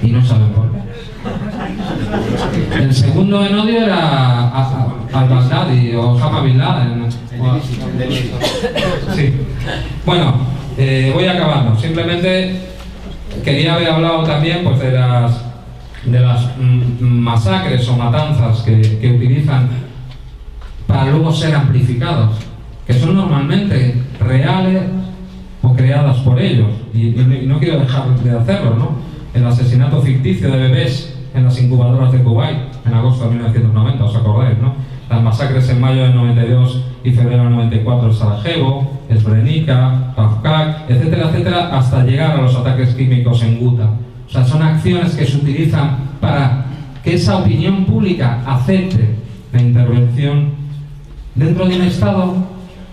y no saben por qué. El segundo en odio era al-Baghdadi o Osama Bin Laden. Sí. Bueno, voy acabando. Simplemente quería haber hablado también, pues, de las masacres o matanzas que utilizan para luego ser amplificados, que son normalmente reales o creadas por ellos, y no quiero dejar de hacerlo, ¿no? El asesinato ficticio de bebés en las incubadoras de Kuwait en agosto de 1990, ¿os acordáis, no? Las masacres en mayo del 92 y febrero del 94 en Sarajevo, Srebrenica, Afkak, etcétera, etcétera, hasta llegar a los ataques químicos en Guta. O sea, son acciones que se utilizan para que esa opinión pública acepte la intervención dentro de un Estado,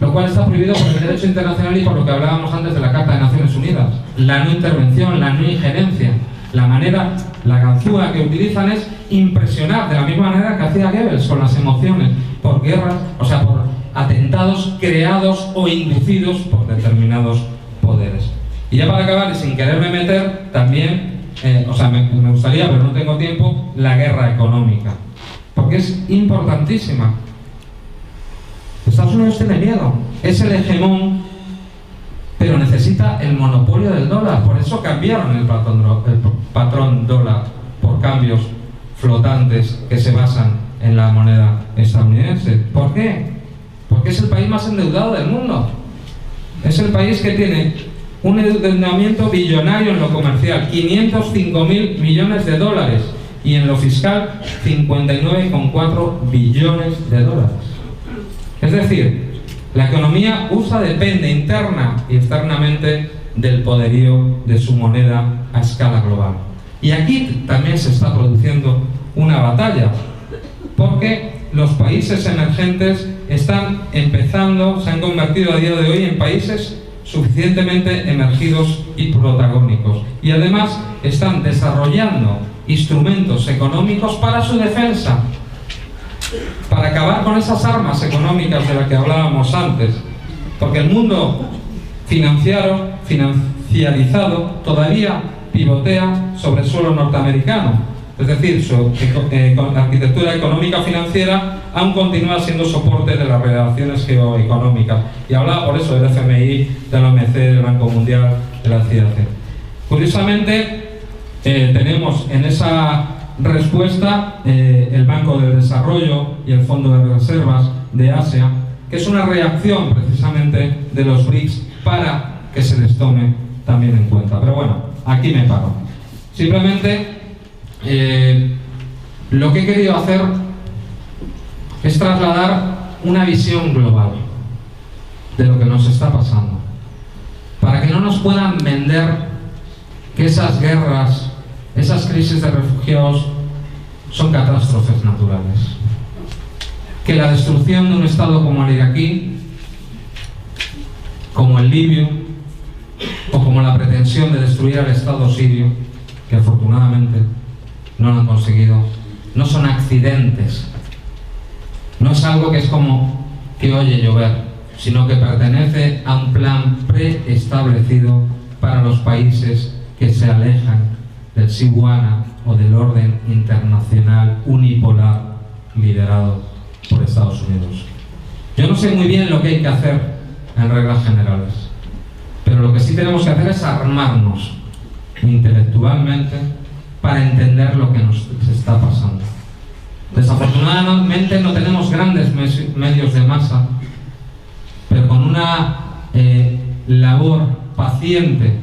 lo cual está prohibido por el derecho internacional y por lo que hablábamos antes de la Carta de Naciones Unidas. La no intervención, la no injerencia. La ganzúa que utilizan es impresionar, de la misma manera que hacía Goebbels con las emociones, por guerras, o sea, por atentados creados o inducidos por determinados poderes. Y ya para acabar, y sin quererme meter, también, me gustaría, pero no tengo tiempo, la guerra económica, porque es importantísima. Estados Unidos tiene miedo, es el hegemón, pero necesita el monopolio del dólar. Por eso cambiaron el patrón dólar por cambios flotantes que se basan en la moneda estadounidense. ¿Por qué? Porque es el país más endeudado del mundo. Es el país que tiene un endeudamiento billonario en lo comercial, 505.000 millones de dólares, y en lo fiscal 59,4 billones de dólares. Es decir, la economía USA depende interna y externamente del poderío de su moneda a escala global. Y aquí también se está produciendo una batalla, porque los países emergentes están empezando, se han convertido a día de hoy en países suficientemente emergidos y protagónicos. Y además están desarrollando instrumentos económicos para su defensa, para acabar con esas armas económicas de las que hablábamos antes, porque el mundo financiarizado todavía pivotea sobre el suelo norteamericano, es decir, su arquitectura económica financiera aún continúa siendo soporte de las relaciones geoeconómicas. Y hablaba por eso del FMI, del OMC, del Banco Mundial, de la CIAC. Curiosamente, tenemos en esa respuesta el Banco de Desarrollo y el Fondo de Reservas de Asia, que es una reacción precisamente de los BRICS para que se les tome también en cuenta. Pero bueno, aquí me paro. Simplemente lo que he querido hacer es trasladar una visión global de lo que nos está pasando, para que no nos puedan vender que esas guerras, esas crisis de refugiados son catástrofes naturales, que la destrucción de un Estado como el iraquí, como el libio, o como la pretensión de destruir al Estado sirio, que afortunadamente no lo han conseguido, no son accidentes, no es algo que es como que oye llover, sino que pertenece a un plan preestablecido para los países que se alejan del Siwana o del orden internacional unipolar liderado por Estados Unidos. Yo no sé muy bien lo que hay que hacer en reglas generales, pero lo que sí tenemos que hacer es armarnos intelectualmente para entender lo que nos está pasando. Desafortunadamente no tenemos grandes medios de masa, pero con una labor paciente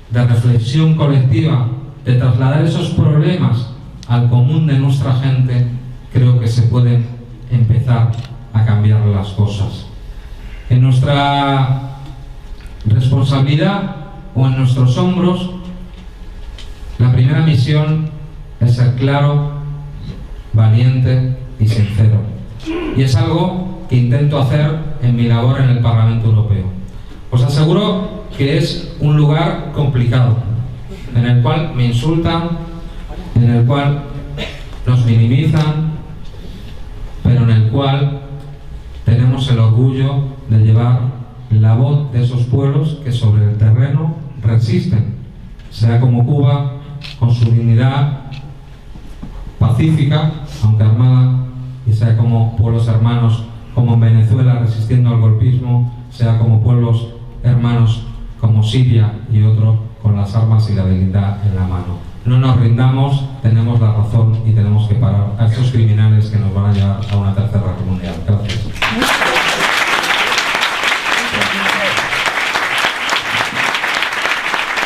de reflexión colectiva, de trasladar esos problemas al común de nuestra gente, creo que se pueden empezar a cambiar las cosas. En nuestra responsabilidad o en nuestros hombros, la primera misión es ser claro, valiente y sincero. Y es algo que intento hacer en mi labor en el Parlamento Europeo. Os aseguro que es un lugar complicado, en el cual me insultan, en el cual nos minimizan, pero en el cual tenemos el orgullo de llevar la voz de esos pueblos que sobre el terreno resisten, sea como Cuba, con su dignidad pacífica, aunque armada, y sea como pueblos hermanos como en Venezuela resistiendo al golpismo, sea como pueblos hermanos como Siria y otros con las armas y la dignidad en la mano. No nos rindamos, tenemos la razón y tenemos que parar a estos criminales que nos van a llevar a una tercera